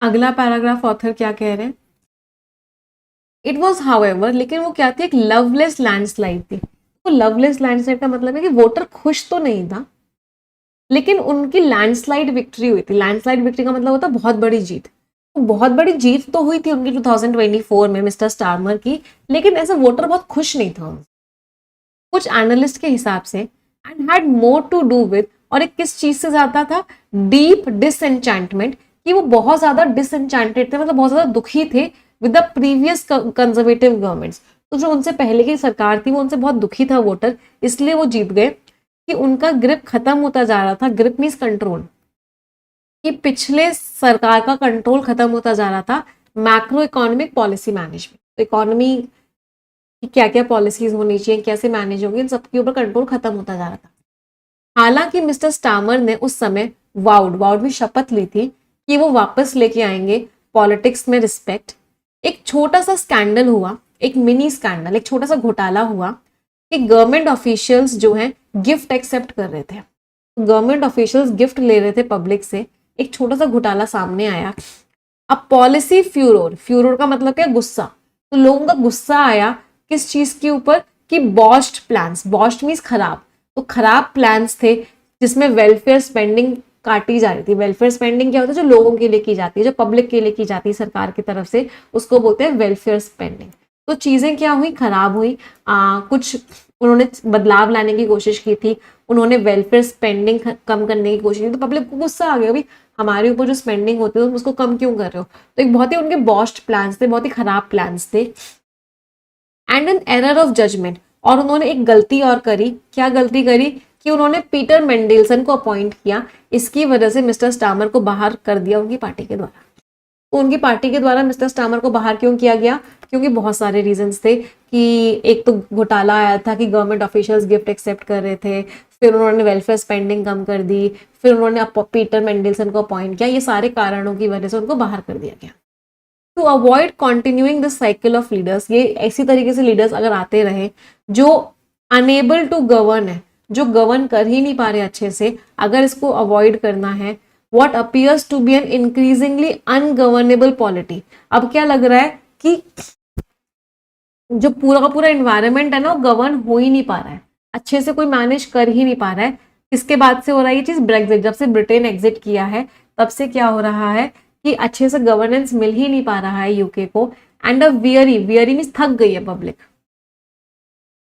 अगला पैराग्राफ ऑथर क्या कह रहे हैं? इट वॉज हाउएवर, लेकिन वो क्या थी? एक लवलेस लैंडस्लाइड थी। तो लवलेस लैंडस्लाइड का मतलब है कि वोटर खुश तो नहीं था, लेकिन उनकी लैंडस्लाइड विक्ट्री हुई थी। लैंडस्लाइड विक्ट्री का मतलब होता है बहुत बड़ी जीत। तो बहुत बड़ी जीत तो हुई थी उनकी 2024 में मिस्टर स्टारमर की, लेकिन ऐसा वोटर बहुत खुश नहीं था उनसे, कुछ एनालिस्ट के हिसाब से। And had more to do with, और एक किस चीज से ज्यादा था? डीप डिसएंचेंटमेंट, कि वो बहुत ज्यादा डिसएंचेंटेड थे, मतलब बहुत ज्यादा दुखी थे with the previous conservative governments. तो जो उनसे पहले की सरकार थी, वो उनसे बहुत दुखी था वोटर, इसलिए वो जीत गए। कि उनका ग्रिप खत्म होता जा रहा था, ग्रिप मीन्स कंट्रोल, कि पिछले सरकार का कंट्रोल खत्म होता जा रहा था मैक्रो इकोनॉमिक पॉलिसी मैनेजमेंट। तो इकोनॉमी कि क्या क्या पॉलिसीज होनी चाहिए, कैसे मैनेज होगी, इन सबके ऊपर कंट्रोल खत्म होता जा रहा था। हालांकि मिस्टर स्टामर ने उस समय वाउड में शपथ ली थी कि वो वापस लेके आएंगे पॉलिटिक्स में रिस्पेक्ट। एक छोटा सा स्कैंडल हुआ, एक मिनी स्कैंडल, एक छोटा सा घोटाला हुआ कि गवर्नमेंट ऑफिशियल्स जो हैं गिफ्ट एक्सेप्ट कर रहे थे, गवर्नमेंट ऑफिशियल्स गिफ्ट ले रहे थे पब्लिक से, एक छोटा सा घोटाला सामने आया। अब पॉलिसी फ्यूरोर, फ्यूरोर का मतलब क्या, गुस्सा, तो लोगों का गुस्सा आया किस चीज के ऊपर कि बॉस्ट प्लान्स, बॉस्ट मीन्स खराब, तो खराब प्लान्स थे जिसमें वेलफेयर स्पेंडिंग काटी जा रही थी। वेलफेयर स्पेंडिंग क्या होता है, जो लोगों के लिए की जाती है, जो पब्लिक के लिए की जाती है सरकार की तरफ से, उसको बोलते हैं वेलफेयर स्पेंडिंग। तो चीजें क्या हुई, खराब हुई। कुछ उन्होंने बदलाव लाने की कोशिश की थी, उन्होंने वेलफेयर स्पेंडिंग कम करने की कोशिश की, तो पब्लिक को गुस्सा आ गया, भाई हमारे ऊपर जो स्पेंडिंग होती है तुम उसको कम क्यों कर रहे हो। तो एक बहुत ही उनके बॉस्ट प्लान्स थे, बहुत ही खराब प्लान्स थे। And an error of judgement, और उन्होंने एक गलती और करी। क्या गलती करी कि उन्होंने पीटर मेंडेलसन को अपॉइंट किया, इसकी वजह से मिस्टर स्टामर को बाहर कर दिया उनकी पार्टी के द्वारा। तो उनकी पार्टी के द्वारा मिस्टर स्टामर को बाहर क्यों किया गया, क्योंकि बहुत सारे रीजंस थे कि एक तो घोटाला आया था कि गवर्नमेंट ऑफिशियल्स गिफ्ट एक्सेप्ट कर रहे थे, फिर उन्होंने वेलफेयर स्पेंडिंग कम कर दी, फिर उन्होंने पीटर मेंडेलसन को अपॉइंट किया, ये सारे कारणों की वजह से उनको बाहर कर दिया गया। To avoid continuing this cycle of leaders, ये ऐसी तरीके से लीडर्स अगर आते रहे जो अनेबल टू गवर्न है, जो गवर्न कर ही नहीं पा रहे अच्छे से, अगर इसको अवॉइड करना है, what appears to be an increasingly ungovernable polity, अब क्या लग रहा है कि जो पूरा का पूरा एनवायरनमेंट है ना वो गवर्न हो ही नहीं पा रहा है, अच्छे से कोई मैनेज कर ही नहीं पा रहा है। इसके बाद से हो रहा है ये चीज ब्रेक्जिट, जब से ब्रिटेन एग्जिट किया है तब से क्या हो रहा है कि अच्छे से गवर्नेंस मिल ही नहीं पा रहा है यूके को। And a weary, weary means थक गई है पब्लिक,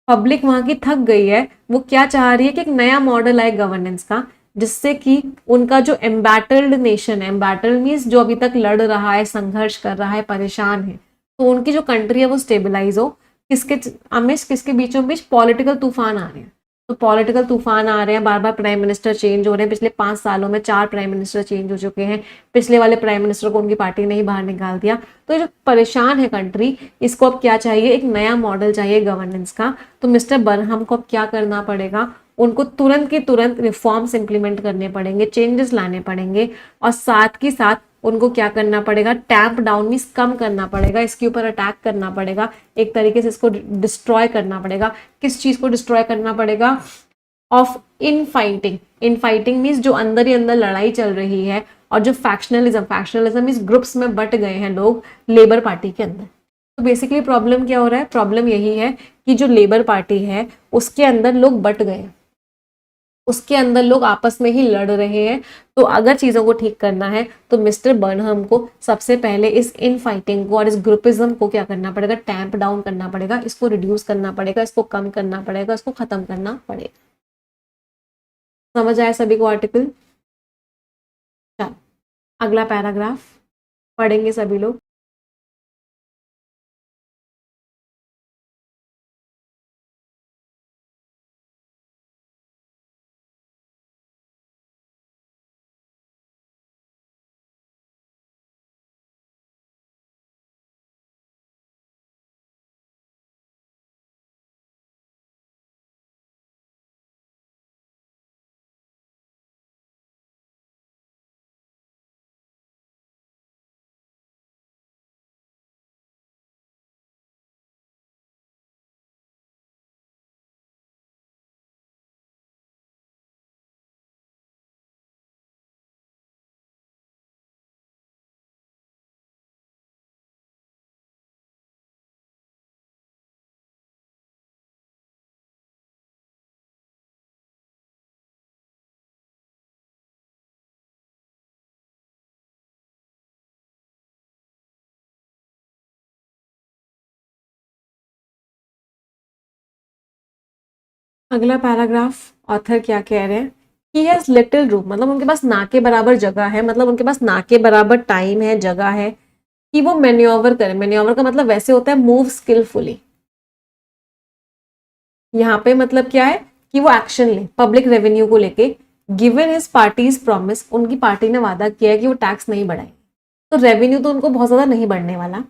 पब्लिक वहां की थक गई है। वो क्या चाह रही है कि एक नया मॉडल आए गवर्नेंस का, जिससे कि उनका जो एम्बैटल्ड नेशन है, एम्बैटल्ड मीन्स जो अभी तक लड़ रहा है, संघर्ष कर रहा है, परेशान है, तो उनकी जो कंट्री है वो स्टेबलाइज हो। किसके अमिश, किसके बीचों बीच पॉलिटिकल तूफान आ रहे हैं, तो पॉलिटिकल तूफान आ रहे हैं, बार बार प्राइम मिनिस्टर चेंज हो रहे हैं। पिछले 5 सालों में 4 प्राइम मिनिस्टर चेंज हो चुके हैं, पिछले वाले प्राइम मिनिस्टर को उनकी पार्टी ने ही बाहर निकाल दिया। तो ये जो परेशान है कंट्री, इसको अब क्या चाहिए, एक नया मॉडल चाहिए गवर्नेंस का। तो मिस्टर बर्नहम को अब क्या करना पड़ेगा, उनको तुरंत की तुरंत रिफॉर्म्स इंप्लीमेंट करने पड़ेंगे, चेंजेस लाने पड़ेंगे, और साथ के साथ उनको क्या करना पड़ेगा, टैंप डाउन मीन्स कम करना पड़ेगा, इसके ऊपर अटैक करना पड़ेगा, एक तरीके से इसको डिस्ट्रॉय करना पड़ेगा। किस चीज को डिस्ट्रॉय करना पड़ेगा, of in fighting, in fighting means जो अंदर ही अंदर लड़ाई चल रही है, और जो फैक्शनलिज्म, फैक्शनलिज्म मीन्स ग्रुप्स में बट गए हैं लोग लेबर पार्टी के अंदर। तो बेसिकली प्रॉब्लम क्या हो रहा है, प्रॉब्लम यही है कि जो लेबर पार्टी है उसके अंदर लोग बट गए हैं, उसके अंदर लोग आपस में ही लड़ रहे हैं। तो अगर चीजों को ठीक करना है तो मिस्टर बर्नहम को सबसे पहले इस इन फाइटिंग को और इस ग्रुपिज्म को क्या करना पड़ेगा, टैंप डाउन करना पड़ेगा, इसको रिड्यूस करना पड़ेगा, इसको कम करना पड़ेगा, इसको खत्म करना पड़ेगा। समझ आया सभी को आर्टिकल। चलो अगला पैराग्राफ पढ़ेंगे सभी लोग। अगला पैराग्राफ ऑथर क्या कह रहे हैं, ही हैज लिटिल रूम, मतलब उनके पास ना के बराबर जगह है, मतलब उनके पास ना के बराबर टाइम है, जगह है कि वो मैन्योवर करें। मैन्योवर का मतलब वैसे होता है मूव स्किलफुली, यहाँ पे मतलब क्या है कि वो एक्शन ले पब्लिक रेवेन्यू को लेके। गिवन हिज पार्टीज प्रॉमिस, उनकी पार्टी ने वादा किया है कि वो टैक्स नहीं बढ़ाएंगे, तो रेवेन्यू तो उनको बहुत ज्यादा नहीं बढ़ने वाला।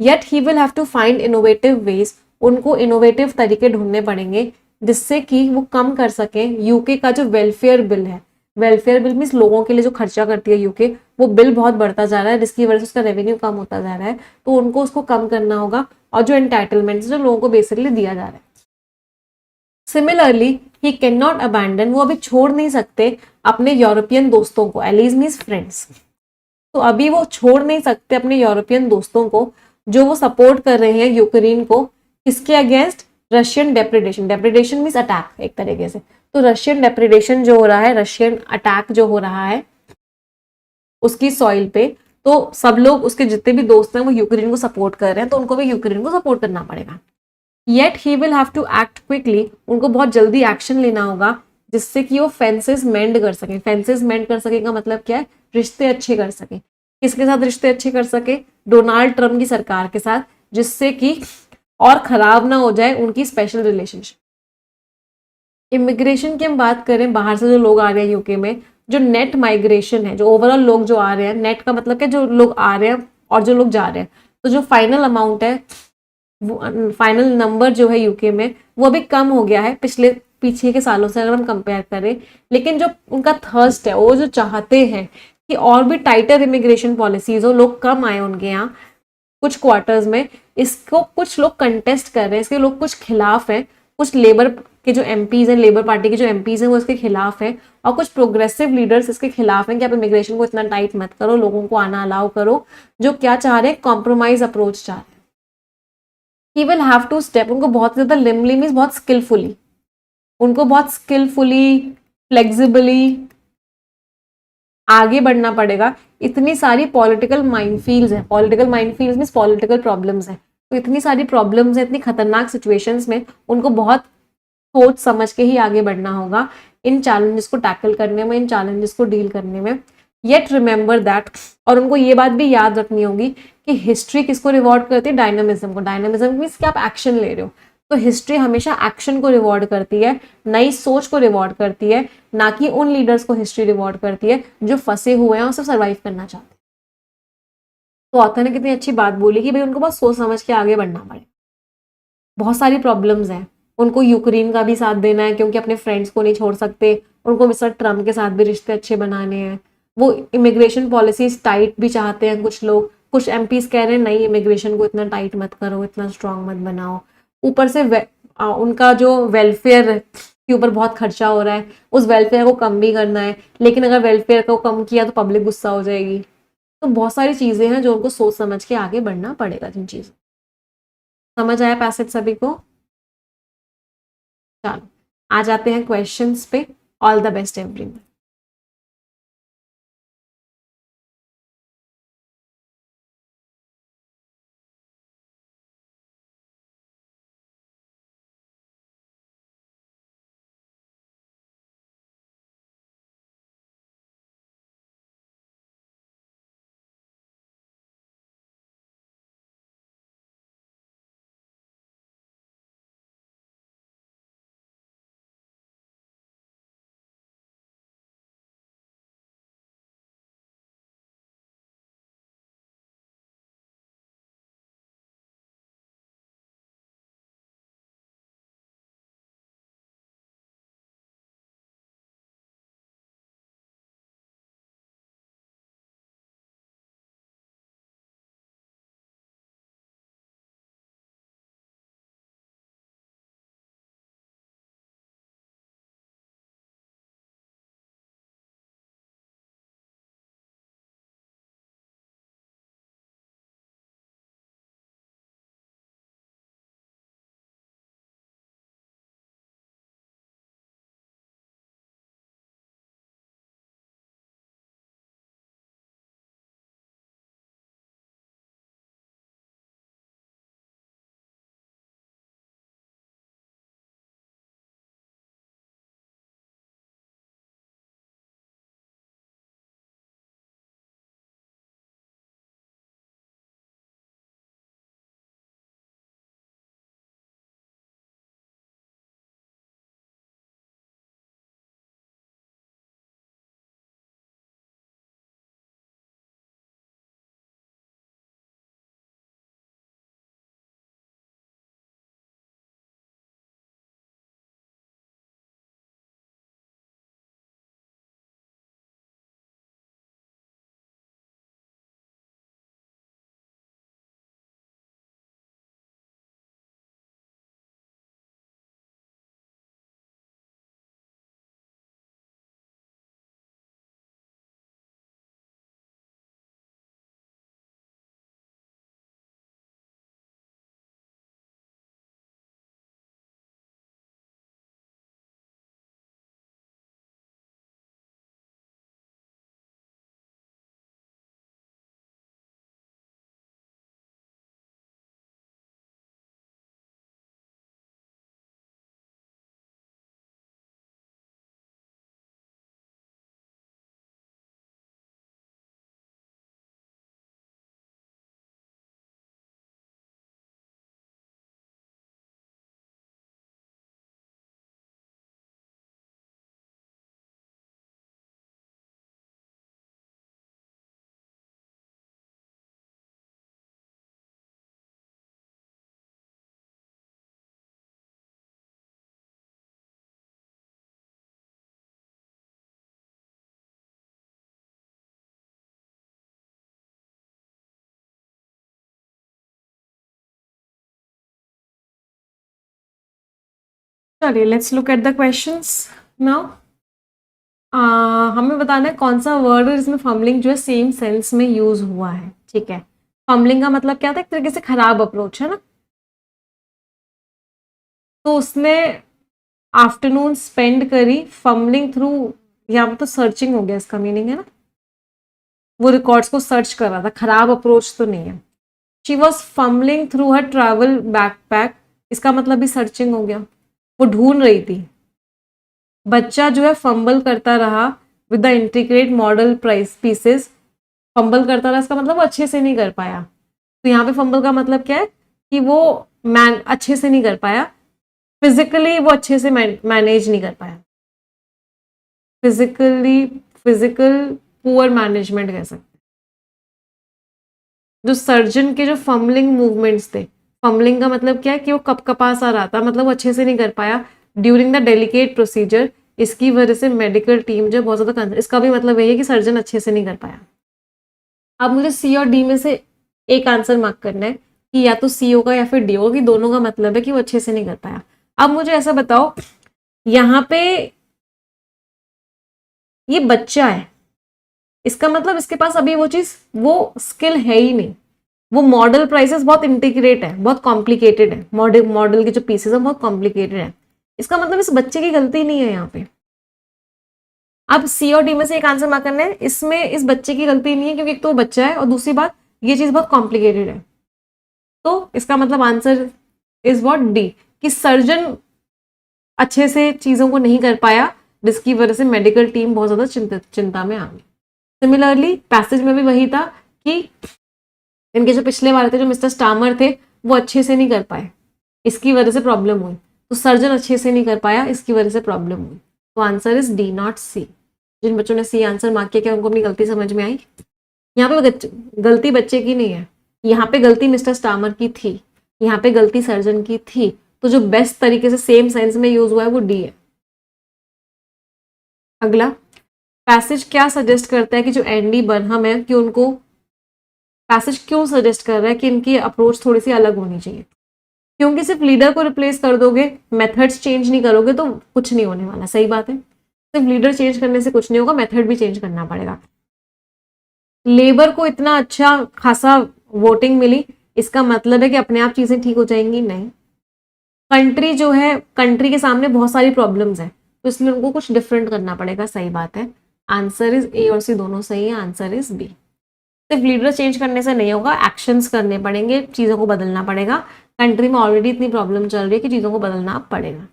Yet he will have to find innovative ways, उनको इनोवेटिव तरीके ढूंढने पड़ेंगे जिससे कि वो कम कर सके यूके का जो वेलफेयर बिल है। वेलफेयर बिल मीन्स लोगों के लिए जो खर्चा करती है यूके, वो बिल बहुत बढ़ता जा रहा है, जिसकी वजह से उसका रेवेन्यू कम होता जा रहा है, तो उनको उसको कम करना होगा। और जो एंटाइटलमेंट जो लोगों को बेसिकली दिया जा रहा है, similarly he can not abandon, वो अभी छोड़ नहीं सकते अपने यूरोपियन दोस्तों को, एलीज मीन्स फ्रेंड्स, तो अभी वो छोड़ नहीं सकते अपने यूरोपियन दोस्तों को जो वो सपोर्ट कर रहे हैं यूक्रेन को, किसके अगेंस्ट, रशियन डेप्रिडेशन, डेप्रिडेशन मीन्स अटैक एक तरीके से, तो रशियन डेप्रिडेशन जो हो रहा है, रशियन अटैक जो हो रहा है उसकी सॉइल पे, तो सब लोग उसके जितने भी दोस्त हैं वो यूक्रेन को सपोर्ट कर रहे हैं, तो उनको भी यूक्रेन को सपोर्ट करना पड़ेगा। Yet he will have to act quickly, उनको बहुत जल्दी एक्शन लेना होगा जिससे कि वो फेंसेस मेंड कर सके, फेंसेस मेंड कर सके का मतलब क्या है, रिश्ते अच्छे कर सके, किसके साथ रिश्ते अच्छे कर सके, डोनाल्ड ट्रम्प की सरकार के साथ, जिससे कि और खराब ना हो जाए उनकी स्पेशल रिलेशनशिप। इमिग्रेशन की हम बात करें, बाहर से जो लोग आ रहे हैं यूके में, जो नेट माइग्रेशन है, जो ओवरऑल लोग जो आ रहे हैं, नेट का मतलब क्या, जो लोग आ रहे हैं और जो लोग जा रहे हैं, तो जो फाइनल अमाउंट है, फाइनल नंबर जो है यूके में वो अभी कम हो गया है पिछले पीछे के सालों से अगर हम कंपेयर करें, लेकिन जो उनका थर्स्ट है, वो जो चाहते हैं कि और भी टाइटर इमिग्रेशन पॉलिसीज हो, लोग कम आए उनके यहाँ कुछ क्वार्टर्स में, इसको कुछ लोग कंटेस्ट कर रहे हैं, इसके लोग कुछ खिलाफ हैं, कुछ लेबर के जो एमपीज हैं, लेबर पार्टी के जो एमपीज हैं वो इसके खिलाफ हैं, और कुछ प्रोग्रेसिव लीडर्स इसके खिलाफ हैं कि आप इमिग्रेशन को इतना टाइट मत करो, लोगों को आना अलाउ करो, जो क्या चाह रहे हैं, कॉम्प्रोमाइज अप्रोच चाह रहे हैं। He will have to step, उनको बहुत ज्यादा लिमली मीन्स बहुत स्किलफुली, उनको बहुत स्किलफुली, फ्लेक्सिबली आगे बढ़ना पड़ेगा। इतनी सारी पॉलिटिकल माइनफील्ड्स हैं, political minefields means political problems हैं, तो इतनी सारी प्रॉब्लम्स हैं, इतनी खतरनाक सिचुएशंस में उनको बहुत सोच समझ के ही आगे बढ़ना होगा इन चैलेंजेस को टैकल करने में, इन चैलेंजेस को डील करने में। येट रिमेंबर दैट, और उनको ये बात भी याद रखनी होगी कि हिस्ट्री किसको रिवॉर्ड करती है, डायनामिज्म को। डायनामिज्म मीन्स कि आप एक्शन ले रहे हो, तो हिस्ट्री हमेशा एक्शन को रिवॉर्ड करती है, नई सोच को रिवॉर्ड करती है, ना कि उन लीडर्स को हिस्ट्री रिवॉर्ड करती है जो फंसे हुए हैं और सिर्फ सर्वाइव करना चाहते हैं। तो ऑथर ने कितनी अच्छी बात बोली कि भाई उनको बहुत सोच समझ के आगे बढ़ना पड़े, बहुत सारी प्रॉब्लम्स हैं, उनको यूक्रेन का भी साथ देना है क्योंकि अपने फ्रेंड्स को नहीं छोड़ सकते, उनको मिस्टर ट्रम्प के साथ भी रिश्ते अच्छे बनाने हैं, वो इमिग्रेशन पॉलिसीज टाइट भी चाहते हैं कुछ लोग, कुछ एमपीज कह रहे हैं नहीं इमिग्रेशन को इतना टाइट मत करो, इतना स्ट्रांग मत बनाओ, ऊपर से उनका जो वेलफेयर के ऊपर बहुत खर्चा हो रहा है, उस वेलफेयर को कम भी करना है, लेकिन अगर वेलफेयर को कम किया तो पब्लिक गुस्सा हो जाएगी, तो बहुत सारी चीजें हैं जो उनको सोच समझ के आगे बढ़ना पड़ेगा। जिन चीजों समझ आया पैसेज सभी को, चलो आ जाते हैं क्वेश्चंस पे। All the best everyone. चलिए let's look at the questions now. हमें बताना है कौन सा वर्ड है जिसमें फम्बलिंग जो है सेम सेंस में यूज हुआ है। ठीक है, फम्बलिंग का मतलब क्या था, एक तरीके से खराब अप्रोच है ना। तो उसने आफ्टरनून स्पेंड करी फम्बलिंग थ्रू, यहाँ पे तो सर्चिंग हो गया, इसका मीनिंग है ना, वो रिकॉर्ड्स को सर्च कर रहा था, खराब अप्रोच तो नहीं है। She was fumbling through her travel backpack, इसका मतलब भी सर्चिंग हो गया, वो ढूंढ रही थी। बच्चा जो है फंबल करता रहा with the integrate model price pieces, fumble करता रहा इसका मतलब वो अच्छे से नहीं कर पाया। तो यहाँ पे फंबल का मतलब क्या है कि वो अच्छे से नहीं कर पाया, फिजिकली वो अच्छे से मैनेज नहीं कर पाया, फिजिकल पुअर मैनेजमेंट कह सकते। जो सर्जन के जो फम्बलिंग मूवमेंट्स थे, फम्बलिंग का मतलब क्या है कि वो कपकपा सा रहा था, मतलब वो अच्छे से नहीं कर पाया ड्यूरिंग द डेलिकेट प्रोसीजर, इसकी वजह से मेडिकल टीम जो बहुत ज़्यादा, इसका भी मतलब यही है कि सर्जन अच्छे से नहीं कर पाया। अब मुझे सी और डी में से एक आंसर मार्क करना है कि या तो सी होगा या फिर डी होगा, कि दोनों का मतलब है कि वो अच्छे से नहीं कर पाया। अब मुझे ऐसा बताओ, यहाँ पे ये बच्चा है, इसका मतलब इसके पास अभी वो चीज, वो स्किल है ही नहीं। वो मॉडल प्राइसेस बहुत इंटीग्रेट है, बहुत कॉम्प्लिकेटेड है, मॉडल के जो पीसेस है बहुत कॉम्प्लिकेटेड है, इसका मतलब इस बच्चे की गलती नहीं है यहाँ पे। अब सी और डी में से एक आंसर मार्क करना है, इसमें इस बच्चे की गलती नहीं है क्योंकि एक तो बच्चा है और दूसरी बात ये चीज बहुत कॉम्प्लिकेटेड है। तो इसका मतलब आंसर इज व्हाट, डी, कि सर्जन अच्छे से चीजों को नहीं कर पाया, जिसकी वजह से मेडिकल टीम बहुत ज्यादा चिंता में आ गई। सिमिलरली पैसेज में भी वही था कि इनके जो पिछले वाले थे, जो मिस्टर स्टामर थे, वो अच्छे से नहीं कर पाए, इसकी वजह से प्रॉब्लम हुई। तो सर्जन अच्छे से नहीं कर पाया, इसकी वजह से प्रॉब्लम हुई। तो आंसर इज डी नॉट सी। जिन बच्चों ने सी आंसर मार्क किया, क्या उनको अपनी गलती समझ में आई? यहाँ पे गलती बच्चे की नहीं है, यहाँ पे गलती मिस्टर स्टामर की थी, यहाँ पे गलती सर्जन की थी। तो जो बेस्ट तरीके से सेम सेंस में यूज हुआ है वो डी है। अगला पैसेज क्या सजेस्ट करता है कि जो एंडी बर्नहम है, कि उनको, पैसेज क्यों सजेस्ट कर रहा है कि इनकी अप्रोच थोड़ी सी अलग होनी चाहिए? क्योंकि सिर्फ लीडर को रिप्लेस कर दोगे, मेथड्स चेंज नहीं करोगे तो कुछ नहीं होने वाला। सही बात है, सिर्फ लीडर चेंज करने से कुछ नहीं होगा, मेथड भी चेंज करना पड़ेगा। लेबर को इतना अच्छा खासा वोटिंग मिली, इसका मतलब है कि अपने आप चीजें ठीक हो जाएंगी? नहीं। कंट्री जो है, कंट्री के सामने बहुत सारी प्रॉब्लम्स है, तो इसलिए उनको कुछ डिफरेंट करना पड़ेगा। सही बात है, आंसर इज ए और सी दोनों सही है, आंसर इज बी। सिर्फ लीडर चेंज करने से नहीं होगा, एक्शंस करने पड़ेंगे, चीजों को बदलना पड़ेगा। कंट्री में ऑलरेडी इतनी प्रॉब्लम चल रही है कि चीजों को बदलना पड़ेगा।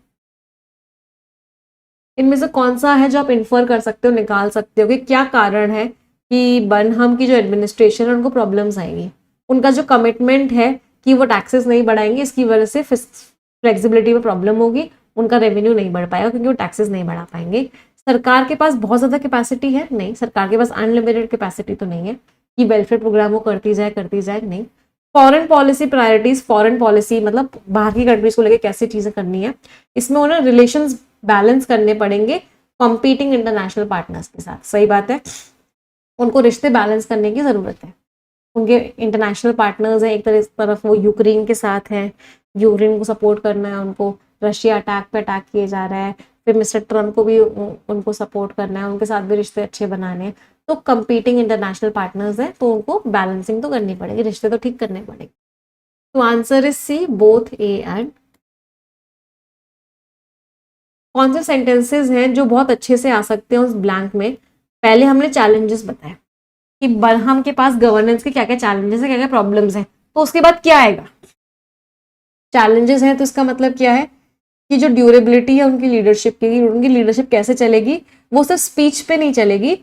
इनमें से कौन सा है जो आप इन्फर कर सकते हो, निकाल सकते हो कि क्या कारण है कि बर्नहम की जो एडमिनिस्ट्रेशन है उनको प्रॉब्लम्स आएंगी? उनका जो कमिटमेंट है कि वो टैक्सेस नहीं बढ़ाएंगे, इसकी वजह से फ्लेक्सिबिलिटी में प्रॉब्लम होगी, उनका रेवेन्यू नहीं बढ़ पाएगा क्योंकि वो टैक्सेस नहीं बढ़ा पाएंगे। सरकार के पास बहुत ज्यादा कैपेसिटी है? नहीं, सरकार के पास अनलिमिटेड कैपेसिटी तो नहीं है कि वेलफेयर प्रोग्राम वो करती जाए, नहीं। Foreign policy priorities, foreign policy मतलब बाहर की कंट्रीज को लेकर कैसे चीजें करनी है, इसमें उन्हें रिलेशंस बैलेंस करने पड़ेंगे कॉम्पीटिंग इंटरनेशनल पार्टनर्स के साथ। सही बात है, उनको रिश्ते बैलेंस करने की जरूरत है। उनके इंटरनेशनल पार्टनर्स हैं, एक तरफ वो यूक्रेन के साथ हैं, यूक्रेन को सपोर्ट करना है उनको, रशिया अटैक पे अटैक किए जा रहा है, फिर मिस्टर ट्रम्प को भी उनको सपोर्ट करना है, उनके साथ भी रिश्ते अच्छे बनाने हैं। तो कंपीटिंग इंटरनेशनल पार्टनर्स हैं, तो उनको बैलेंसिंग तो करनी पड़ेगी, रिश्ते तो ठीक करने पड़ेंगे। तो answer is C, both A and. कौन से सेंटेंसेस हैं जो बहुत अच्छे से आ सकते हैं उस ब्लैंक में? पहले हमने चैलेंजेस बताए कि बर्नहम के पास गवर्नेंस के क्या क्या चैलेंजेस है, क्या क्या प्रॉब्लम्स हैं, तो उसके बाद क्या आएगा? चैलेंजेस हैं तो इसका मतलब क्या है कि जो ड्यूरेबिलिटी है उनकी लीडरशिप की, उनकी लीडरशिप कैसे चलेगी, वो सिर्फ स्पीच पे नहीं चलेगी,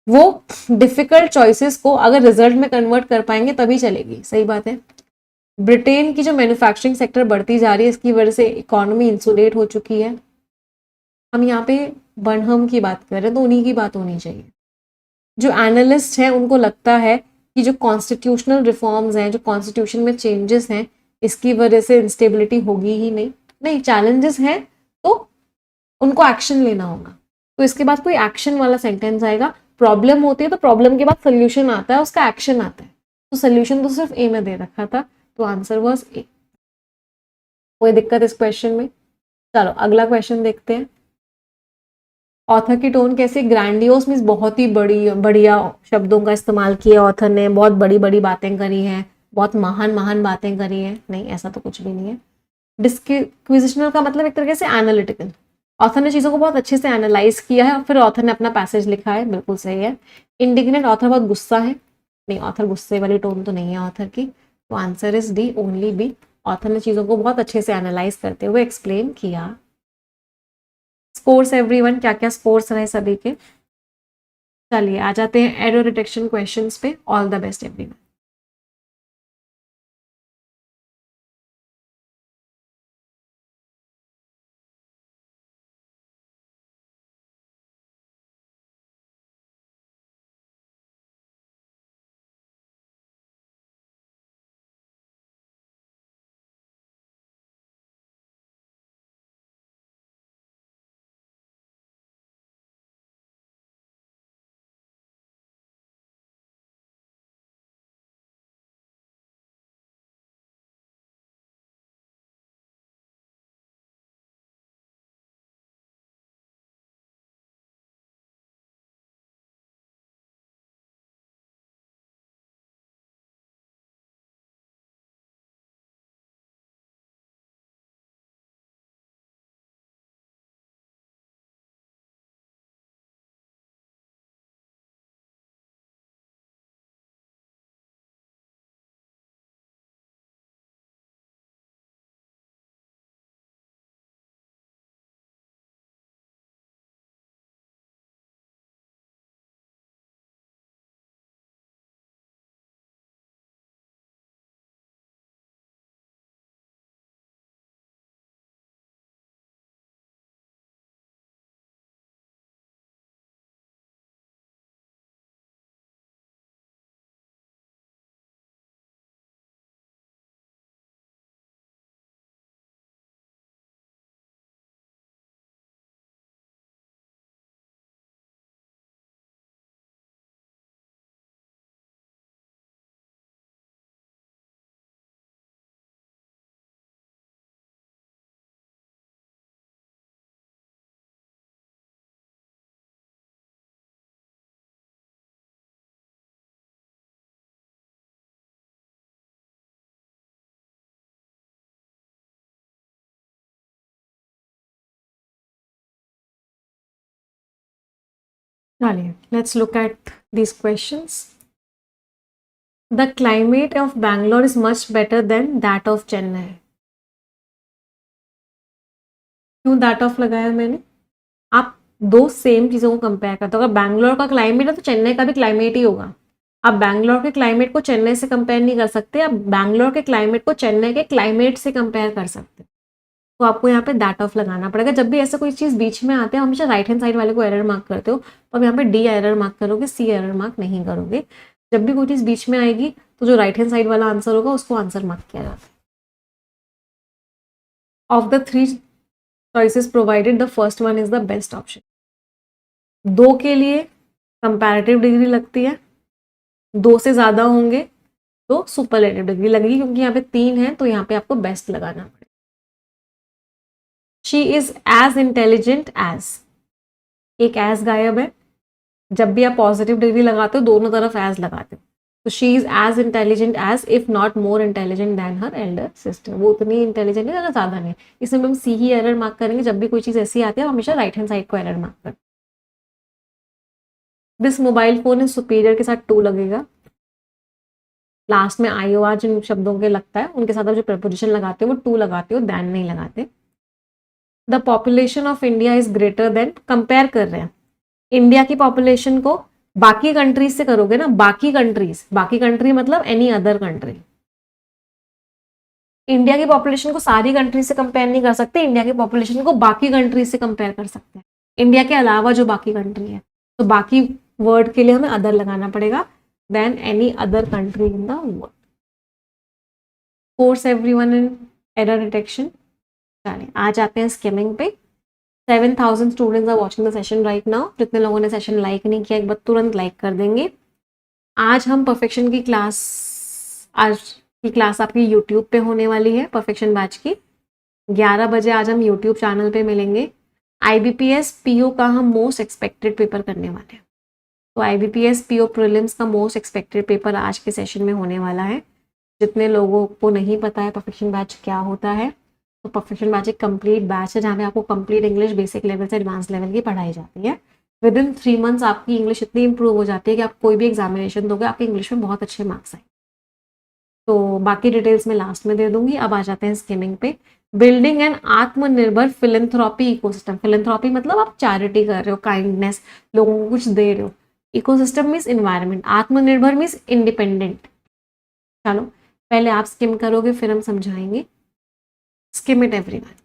वो डिफिकल्ट चॉइसेस को अगर रिजल्ट में कन्वर्ट कर पाएंगे तभी चलेगी। सही बात है। ब्रिटेन की जो मैन्युफैक्चरिंग सेक्टर बढ़ती जा रही है, इसकी वजह से इकोनॉमी इंसुलेट हो चुकी है। हम यहाँ पे बर्नहम की बात कर रहे हैं तो उन्हीं की बात होनी चाहिए। जो एनालिस्ट हैं उनको लगता है कि जो कॉन्स्टिट्यूशनल रिफॉर्म्स हैं, जो कॉन्स्टिट्यूशन में चेंजेस हैं, इसकी वजह से इंस्टेबिलिटी होगी ही नहीं, चैलेंजेस हैं तो उनको एक्शन लेना होगा। तो इसके बाद कोई एक्शन वाला सेंटेंस आएगा। प्रॉब्लम होती है तो प्रॉब्लम के बाद सोल्यूशन आता है, उसका एक्शन आता है। तो सोल्यूशन तो सिर्फ ए में दे रखा था, तो आंसर वाज ए। कोई दिक्कत इस क्वेश्चन में? चलो अगला क्वेश्चन देखते हैं। ऑथर की टोन कैसे? ग्रैंडियोस मीन्स बहुत ही बड़ी बढ़िया शब्दों का इस्तेमाल किया ऑथर ने, बहुत बड़ी बड़ी बातें करी हैं, बहुत महान महान बातें करी हैं। नहीं, ऐसा तो कुछ भी नहीं है। डिस्क्विजिशनल का मतलब एक तरीके से एनालिटिकल, ऑथर ने चीज़ों को बहुत अच्छे से एनालाइज किया है और फिर ऑथर ने अपना पैसेज लिखा है, बिल्कुल सही है। इंडिग्नेंट, ऑथर बहुत गुस्सा है। नहीं, ऑथर गुस्से वाली टोन तो नहीं है ऑथर की, तो answer is D, only B. Author ने चीज़ों को बहुत अच्छे से एनालाइज करते हुए एक्सप्लेन किया। स्कोर्स एवरीवन, क्या क्या स्कोर्स रहे सभी के? चलिए आ जाते हैं एरर डिटेक्शन क्वेश्चंस पे। All the best everyone. चलिए let's look at these questions. The climate of Bangalore is much better than that of Chennai. क्यों दैट ऑफ लगाया मैंने? आप दो सेम चीज़ों को कंपेयर करते हो। अगर बैंगलोर का क्लाइमेट है तो चेन्नई का भी क्लाइमेट ही होगा। आप बैंगलोर के क्लाइमेट को चेन्नई से कंपेयर नहीं कर सकते, आप बैंगलोर के क्लाइमेट को चेन्नई के क्लाइमेट से कंपेयर कर सकते। तो आपको यहाँ पे दैट ऑफ लगाना पड़ेगा। जब भी ऐसा कोई चीज़ बीच में आते हैं, हमेशा राइट हैंड साइड वाले को एरर मार्क करते हो, तो आप यहाँ पे डी एरर मार्क करोगे, सी एरर मार्क नहीं करोगे। जब भी कोई चीज़ बीच में आएगी तो जो राइट हैंड साइड वाला आंसर होगा उसको आंसर मार्क किया जाता है। Of the three choices provided the first one is the best option. दो के लिए कंपैरेटिव डिग्री लगती है, दो से ज़्यादा होंगे तो सुपरलेटिव डिग्री लगेगी, क्योंकि यहाँ पे तीन है तो यहाँ पे आपको बेस्ट लगाना पड़ेगा। She is as intelligent as, एक एज गायब है। जब भी आप पॉजिटिव डिग्री लगाते हो दोनों तरफ एज लगाते हो, तो she is as intelligent as, if not more intelligent than her elder sister. वो उतनी इंटेलिजेंट है, ज़्यादा नहीं। इसमें हम सी ही एरर मार्क करेंगे। जब भी कोई चीज़ ऐसी आती है हमेशा राइट हैंड साइड को एरर मार्क करें। This mobile phone is superior के साथ टू लगेगा। लास्ट में आई ओ आर जिन शब्दों के लगता है उनके साथ आप जो प्रपोजिशन लगाते हो वो टू लगाते हो, दैन नहीं लगाते। The population of India is greater than, compare कर रहे हैं इंडिया की पॉपुलेशन को बाकी कंट्रीज से करोगे ना, बाकी कंट्रीज, बाकी कंट्री मतलब एनी अदर कंट्री। इंडिया की पॉपुलेशन को सारी कंट्री से कंपेयर नहीं कर सकते, इंडिया की पॉपुलेशन को बाकी कंट्री से कंपेयर कर सकते हैं, इंडिया के अलावा जो बाकी कंट्री है। तो बाकी वर्ड के लिए हमें अदर लगाना पड़ेगा, than any other country in the world. Course everyone in error detection. चलिए आ जाते हैं स्किमिंग पे। 7000 students are watching the session right now. जितने लोगों ने सेशन लाइक नहीं किया एक बार तुरंत लाइक कर देंगे। आज हम परफेक्शन की क्लास, आज की क्लास आपकी यूट्यूब पे होने वाली है परफेक्शन बैच की। 11 बजे आज हम यूट्यूब चैनल पे मिलेंगे। IBPS PO का हम मोस्ट एक्सपेक्टेड पेपर करने वाले हैं। तो IBPS PO प्रीलिम्स का मोस्ट एक्सपेक्टेड पेपर आज के सेशन में होने वाला है। जितने लोगों को नहीं पता है परफेक्शन बैच क्या होता है, तो परफेक्शन बैच एक कंप्लीट बैच है जहाँ पे आपको कंप्लीट इंग्लिश बेसिक लेवल से एडवांस लेवल की पढ़ाई जाती है। विद इन 3 मंथ्स आपकी इंग्लिश इतनी इंप्रूव हो जाती है कि आप कोई भी एग्जामिनेशन दोगे आपके इंग्लिश में बहुत अच्छे मार्क्स आए। तो बाकी डिटेल्स मैं लास्ट में दे दूंगी। अब आ जाते हैं स्किमिंग पे। बिल्डिंग एन आत्मनिर्भर फिलेंथ्रॉपी इकोसिस्टम। फिलेंथ्रॉपी मतलब आप चैरिटी कर रहे हो, काइंडनेस, लोगों को कुछ दे रहे हो। इकोसिस्टम मीन्स इन्वायरमेंट, आत्मनिर्भर मीन्स इंडिपेंडेंट। चलो पहले आप स्किम करोगे फिर हम समझाएंगे। Skim it everyone.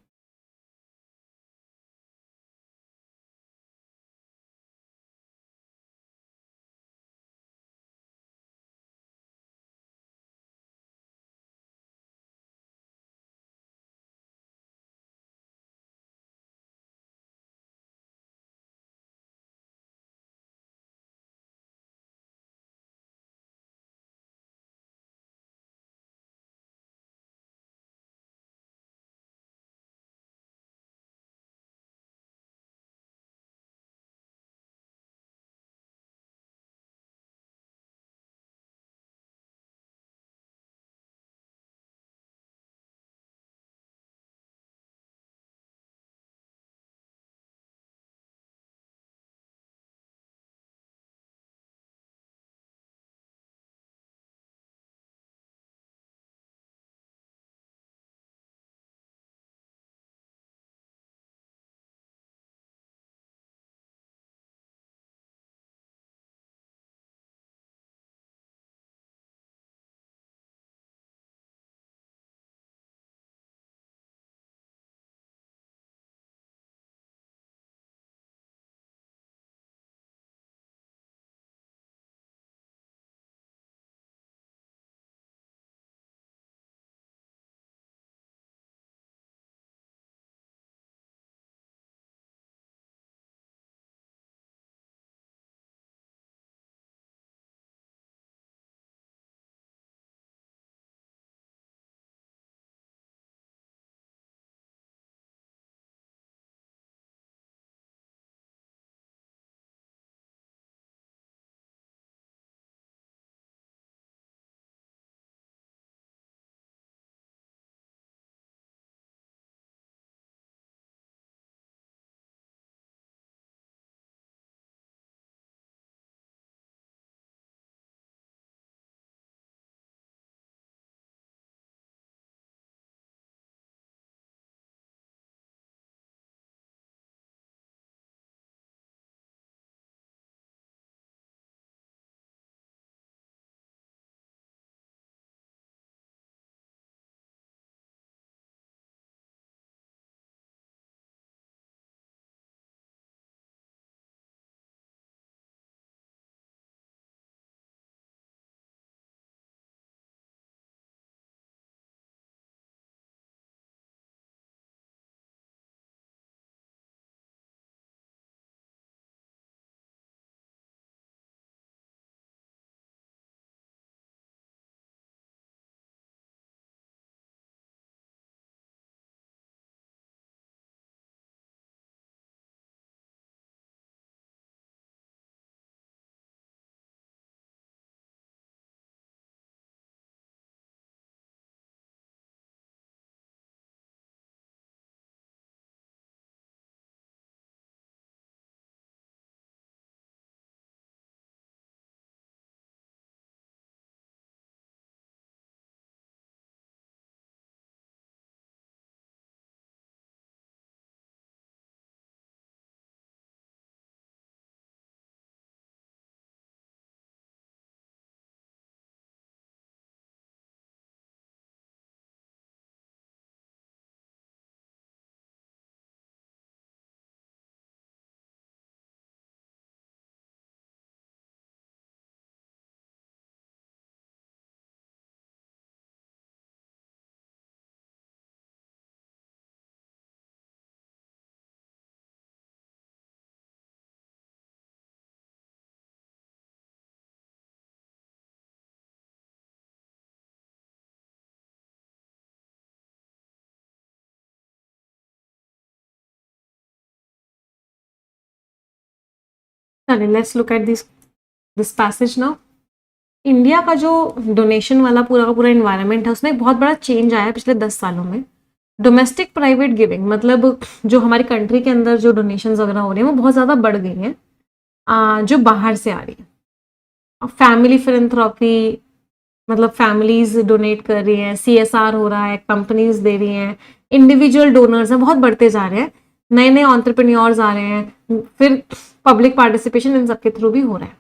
चलिए let's look at this passage now. India का जो डोनेशन वाला पूरा का पूरा इन्वायरमेंट है उसमें एक बहुत बड़ा चेंज आया है पिछले 10 सालों में। डोमेस्टिक प्राइवेट गिविंग मतलब जो हमारी कंट्री के अंदर जो डोनेशन वगैरह हो रही हैं वो बहुत ज़्यादा बढ़ गई हैं, जो बाहर से आ रही है। फैमिली फिलैंथ्रोपी मतलब फैमिलीज डोनेट कर रही हैं, CSR हो रहा है, कंपनीज दे रही हैं, इंडिविजुअल डोनर्स हैं, बहुत बढ़ते जा रहे हैं, नए नए एंटरप्रेन्योर्स आ रहे हैं, फिर पब्लिक पार्टिसिपेशन इन सब के थ्रू भी हो रहा है।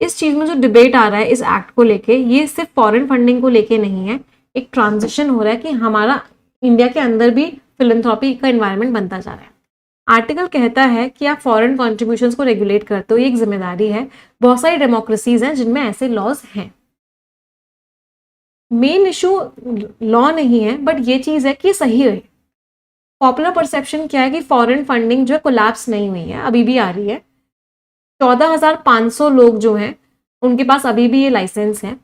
इस चीज में जो डिबेट आ रहा है इस एक्ट को लेके, ये सिर्फ फॉरेन फंडिंग को लेके नहीं है, एक ट्रांजिशन हो रहा है कि हमारा इंडिया के अंदर भी फिलैंथ्रोपी का एनवायरनमेंट बनता जा रहा है। आर्टिकल कहता है कि आप फॉरेन कॉन्ट्रीब्यूशंस को रेगुलेट करते हो, ये एक जिम्मेदारी है। बहुत सारी डेमोक्रेसीज हैं जिनमें ऐसे लॉज हैं। मेन इशू लॉ नहीं है बट ये चीज है कि सही है। पॉपुलर परसेप्शन क्या है कि फॉरेन फंडिंग जो है कोलैप्स नहीं हुई है, अभी भी आ रही है। 14,500 लोग जो हैं उनके पास अभी भी ये लाइसेंस है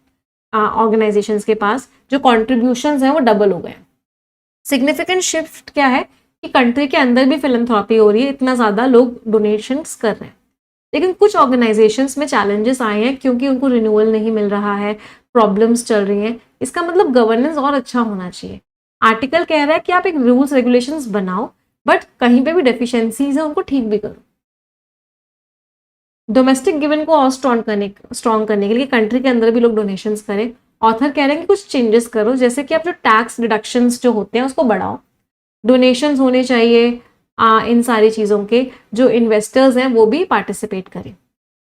ऑर्गेनाइजेशंस के पास, जो कॉन्ट्रीब्यूशंस हैं वो डबल हो गए। सिग्निफिकेंट शिफ्ट क्या है कि कंट्री के अंदर भी फिलैंथ्रोपी हो रही है, इतना ज़्यादा लोग डोनेशंस कर रहे हैं। लेकिन कुछ ऑर्गेनाइजेशंस में चैलेंजेस आए हैं क्योंकि उनको रिन्यूअल नहीं मिल रहा है, प्रॉब्लम्स चल रही हैं। इसका मतलब गवर्नेंस और अच्छा होना चाहिए। आर्टिकल कह रहा है कि आप एक रूल्स रेगुलेशंस बनाओ बट कहीं पे भी डेफिशिएंसीज है उनको ठीक भी करो। डोमेस्टिक गिवन को और स्ट्रॉन्ग करने के लिए कंट्री के अंदर भी लोग डोनेशंस करें। ऑथर कह रहे हैं कि कुछ चेंजेस करो, जैसे कि आप जो टैक्स डिडक्शंस जो होते हैं उसको बढ़ाओ, डोनेशंस होने चाहिए इन सारी चीज़ों के, जो इन्वेस्टर्स हैं वो भी पार्टिसिपेट करें।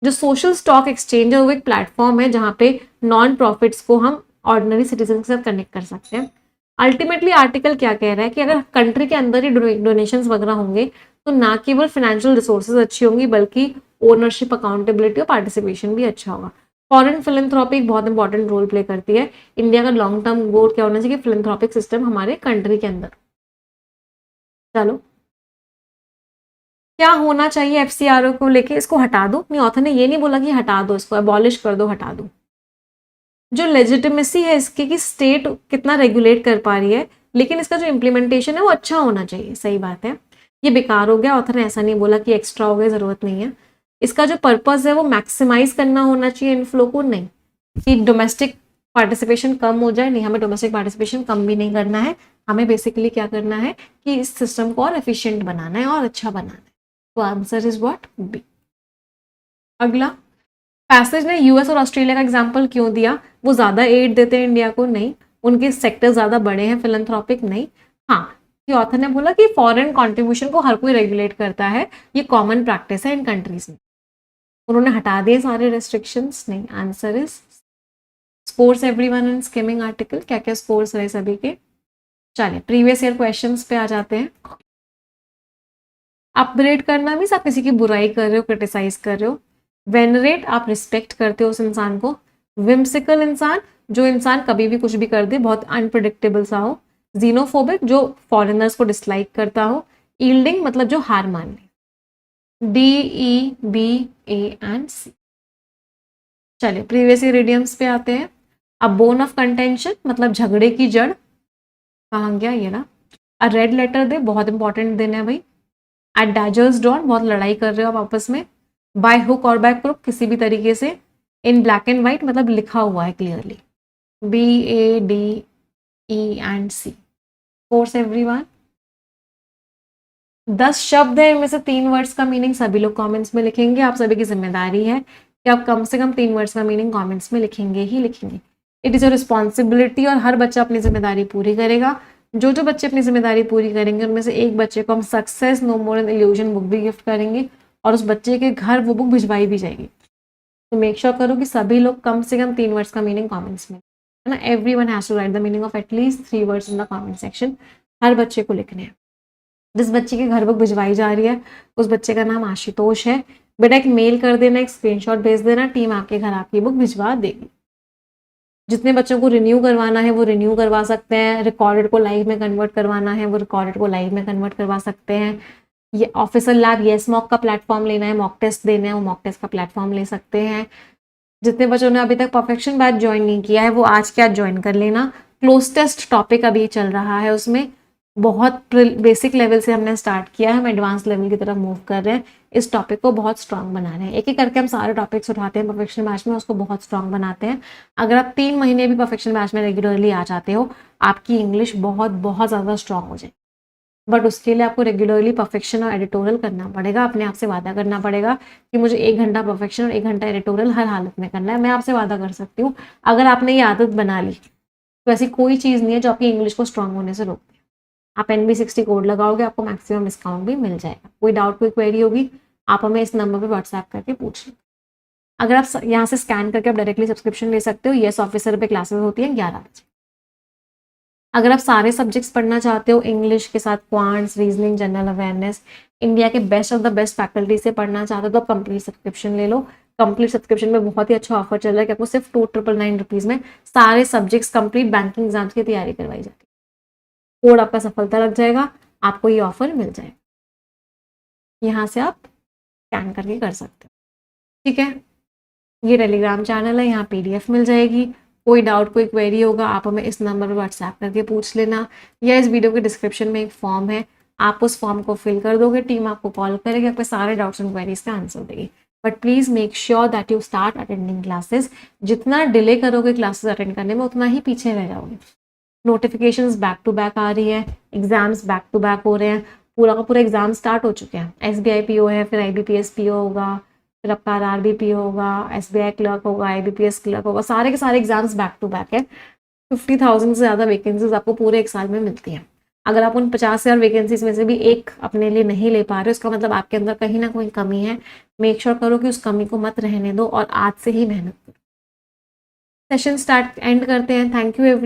जो सोशल स्टॉक एक्सचेंज है वो एक प्लेटफॉर्म है जहाँ पे नॉन प्रॉफिट्स को हम ऑर्डिनरी सिटीजन के साथ कनेक्ट कर सकते हैं। अल्टीमेटली आर्टिकल क्या कह रहा है कि अगर कंट्री के अंदर ही डोनेशंस वगैरह होंगे तो ना केवल फाइनेंशियल रिसोर्सेज अच्छी होंगी बल्कि ओनरशिप, अकाउंटेबिलिटी और पार्टिसिपेशन भी अच्छा होगा। फॉरेन फिलैंथ्रोपी एक बहुत इंपॉर्टेंट रोल प्ले करती है। इंडिया का लॉन्ग टर्म गोल क्या होना चाहिए कि फिलैंथ्रोपिक सिस्टम हमारे कंट्री के अंदर। चलो क्या होना चाहिए FCRO को लेके, इसको हटा दो नहीं, ऑथर ने ये नहीं बोला कि हटा दो, इसको अबॉलिश कर दो, हटा दो। जो लेजिटिमेसी है इसकी कि स्टेट कितना रेगुलेट कर पा रही है, लेकिन इसका जो इम्प्लीमेंटेशन है वो अच्छा होना चाहिए, सही बात है। ये बेकार हो गया, ऑथर ने ऐसा नहीं बोला कि एक्स्ट्रा हो गया, जरूरत नहीं है। इसका जो पर्पस है वो मैक्सिमाइज करना होना चाहिए इनफ्लो को, नहीं कि डोमेस्टिक पार्टिसिपेशन कम हो जाए, नहीं, हमें डोमेस्टिक पार्टिसिपेशन कम भी नहीं करना है। हमें बेसिकली क्या करना है कि इस सिस्टम को और एफिशिएंट बनाना है और अच्छा बनाना है। तो आंसर इज व्हाट, बी। अगला पैसेज ने यूएस और ऑस्ट्रेलिया का एग्जांपल क्यों दिया? वो ज्यादा एड देते हैं इंडिया को? नहीं। उनके सेक्टर ज्यादा बड़े हैं फिलैंथ्रोपिक? नहीं। हाँ, कि ऑथर ने बोला कि फॉरेन कंट्रीब्यूशन को हर कोई रेगुलेट करता है, ये कॉमन प्रैक्टिस है इन कंट्रीज में। उन्होंने हटा दिए सारे रेस्ट्रिक्शंस? नहीं। Answer is scores everyone in skimming article. क्या क्या स्कोर्स रहे सभी के? चलिए प्रीवियस ईयर क्वेश्चंस पे आ जाते हैं। अपग्रेड करना मीन्स आप किसी की बुराई कर रहे हो, क्रिटिसाइज कर रहे हो। वेनरेट, आप रिस्पेक्ट करते हो उस इंसान को। विम्सिकल, इंसान जो इंसान कभी भी कुछ भी कर दे, बहुत अनप्रिडिक्टेबल सा हो। जीनोफोबिक, जो फॉरेनर्स को डिसलाइक करता हो। ईल्डिंग, मतलब जो हार मान ले। DEBAC। चलिए प्रीवियस ईयर इडियम्स पे आते हैं। अ बोन ऑफ कंटेंशन मतलब झगड़े की जड़, कहाँ गया ये ना। अ रेड लेटर डे, बहुत इंपॉर्टेंट दिन है भाई। एट डैजर्स डॉन, बहुत लड़ाई कर रहे हो आप आपस में। बाय हुक और बाय क्रुक, किसी भी तरीके से। इन ब्लैक एंड व्हाइट, मतलब लिखा हुआ है क्लियरली। BADEC। Force everyone. 10 शब्द है, इनमें से 3 वर्ड्स का मीनिंग सभी लोग कमेंट्स में लिखेंगे। आप सभी की जिम्मेदारी है कि आप कम से कम 3 वर्ड्स का मीनिंग कमेंट्स में लिखेंगे ही लिखेंगे। इट इज़ योर रिस्पॉन्सिबिलिटी, और हर बच्चा अपनी जिम्मेदारी पूरी करेगा। जो जो बच्चे अपनी जिम्मेदारी पूरी करेंगे उनमें से एक बच्चे को हम success no more an illusion book भी गिफ्ट करेंगे, और उस बच्चे के घर वो बुक भिजवाई भी जाएगी। तो मेक श्योर करो कि सभी लोग कम से कम 3 वर्ड्स का मीनिंग कमेंट्स में, है ना। Everyone has to write the meaning of at least 3 words in the comment section. हर बच्चे को लिखने हैं। जिस बच्चे के घर बुक भिजवाई जा रही है उस बच्चे का नाम आशुतोष है। बेटा एक मेल कर देना, एक स्क्रीनशॉट भेज देना, टीम आपके घर आपकी बुक भिजवा देगी। जितने बच्चों को रिन्यू करवाना है वो रिन्यू करवा सकते हैं। रिकॉर्डेड को लाइव में कन्वर्ट करवाना है वो रिकॉर्डेड को लाइव में कन्वर्ट करवा सकते हैं। ये ऑफिसर लैब येस मॉक का प्लेटफॉर्म लेना है, मॉक टेस्ट देना है, वो मॉक टेस्ट का प्लेटफॉर्म ले सकते हैं। जितने बच्चों ने अभी तक परफेक्शन बैच ज्वाइन नहीं किया है वो आज के आज ज्वाइन कर लेना। क्लोज टेस्ट टॉपिक अभी चल रहा है, उसमें बहुत बेसिक लेवल से हमने स्टार्ट किया है, हम एडवांस लेवल की तरफ मूव कर रहे हैं, इस टॉपिक को बहुत स्ट्रांग बना रहे हैं। एक एक करके हम सारे टॉपिक्स उठाते हैं परफेक्शन बैच में, उसको बहुत स्ट्रांग बनाते हैं। अगर आप 3 महीने भी परफेक्शन बैच में रेगुलरली आ जाते हो, आपकी इंग्लिश बहुत बहुत ज़्यादा स्ट्रांग हो जाए। बट उसके लिए आपको रेगुलरली परफेक्शन और एडिटोरियल करना पड़ेगा, अपने आप से वादा करना पड़ेगा कि मुझे 1 घंटा परफेक्शन और 1 घंटा एडिटोरियल हर हालत में करना है। मैं आपसे वादा कर सकती हूँ, अगर आपने ये आदत बना ली तो ऐसी कोई चीज़ नहीं है जो आपकी इंग्लिश को स्ट्रांग होने से रोकती है। आप NB60 कोड लगाओगे, आपको मैक्सिमम डिस्काउंट भी मिल जाएगा। कोई डाउट, कोई क्वेरी होगी, आप हमें इस नंबर पर व्हाट्सएप करके पूछ लो। अगर आप यहाँ से स्कैन करके आप डायरेक्टली सब्सक्रिप्शन ले सकते हो। येस ऑफिसर पे क्लासेस होती हैं 11 बजे। अगर आप सारे सब्जेक्ट्स पढ़ना चाहते हो इंग्लिश के साथ quants, reasoning, general awareness, India के best of the best faculty से पढ़ना चाहते हो तो आप कंप्लीट सब्सक्रिप्शन ले लो। कंप्लीट सब्सक्रिप्शन में बहुत ही अच्छा ऑफर चल रहा है कि आपको सिर्फ 2,999 रुपीज़ में सारे सब्जेक्ट्स कंप्लीट बैंकिंग एग्जाम्स की तैयारी करवाई जाती है। कोड आपका सफलता लग जाएगा, आपको ये ऑफर मिल जाएगा। यहाँ से आप स्कैन करके कर सकते हो, ठीक है। ये टेलीग्राम चैनल है, यहाँ PDF मिल जाएगी। कोई डाउट, कोई क्वेरी होगा, आप हमें इस नंबर पर व्हाट्सएप करके पूछ लेना, या इस वीडियो के डिस्क्रिप्शन में एक फॉर्म है, आप उस फॉर्म को फिल कर दोगे, टीम आपको कॉल करेगी, आपके सारे डाउट्स एंड क्वेरीज का आंसर देगी। But please make sure that you start attending classes. जितना डिले करोगे क्लासेस अटेंड करने में, उतना ही पीछे रह जाओगे। नोटिफिकेशंस बैक टू बैक आ रही है, एग्जाम्स बैक टू बैक हो रहे हैं, पूरा का पूरा एग्जाम स्टार्ट हो चुके हैं। SBI PO है, फिर IBPS PO होगा, फिर आपका RRB PO होगा, SBI क्लर्क होगा, IBPS क्लर्क होगा, सारे के सारे एग्जाम्स बैक टू बैक है। 50,000 से ज़्यादा वैकेंसीज आपको पूरे एक साल में मिलती हैं। अगर आप उन 50,000 वैकेंसीज में से भी एक अपने लिए नहीं ले पा रहे हो, इसका मतलब आपके अंदर कहीं ना कोई कमी है। मेक श्योर करो कि उस कमी को मत रहने दो और आज से ही मेहनत करो। सेशन स्टार्ट एंड करते हैं। Thank you every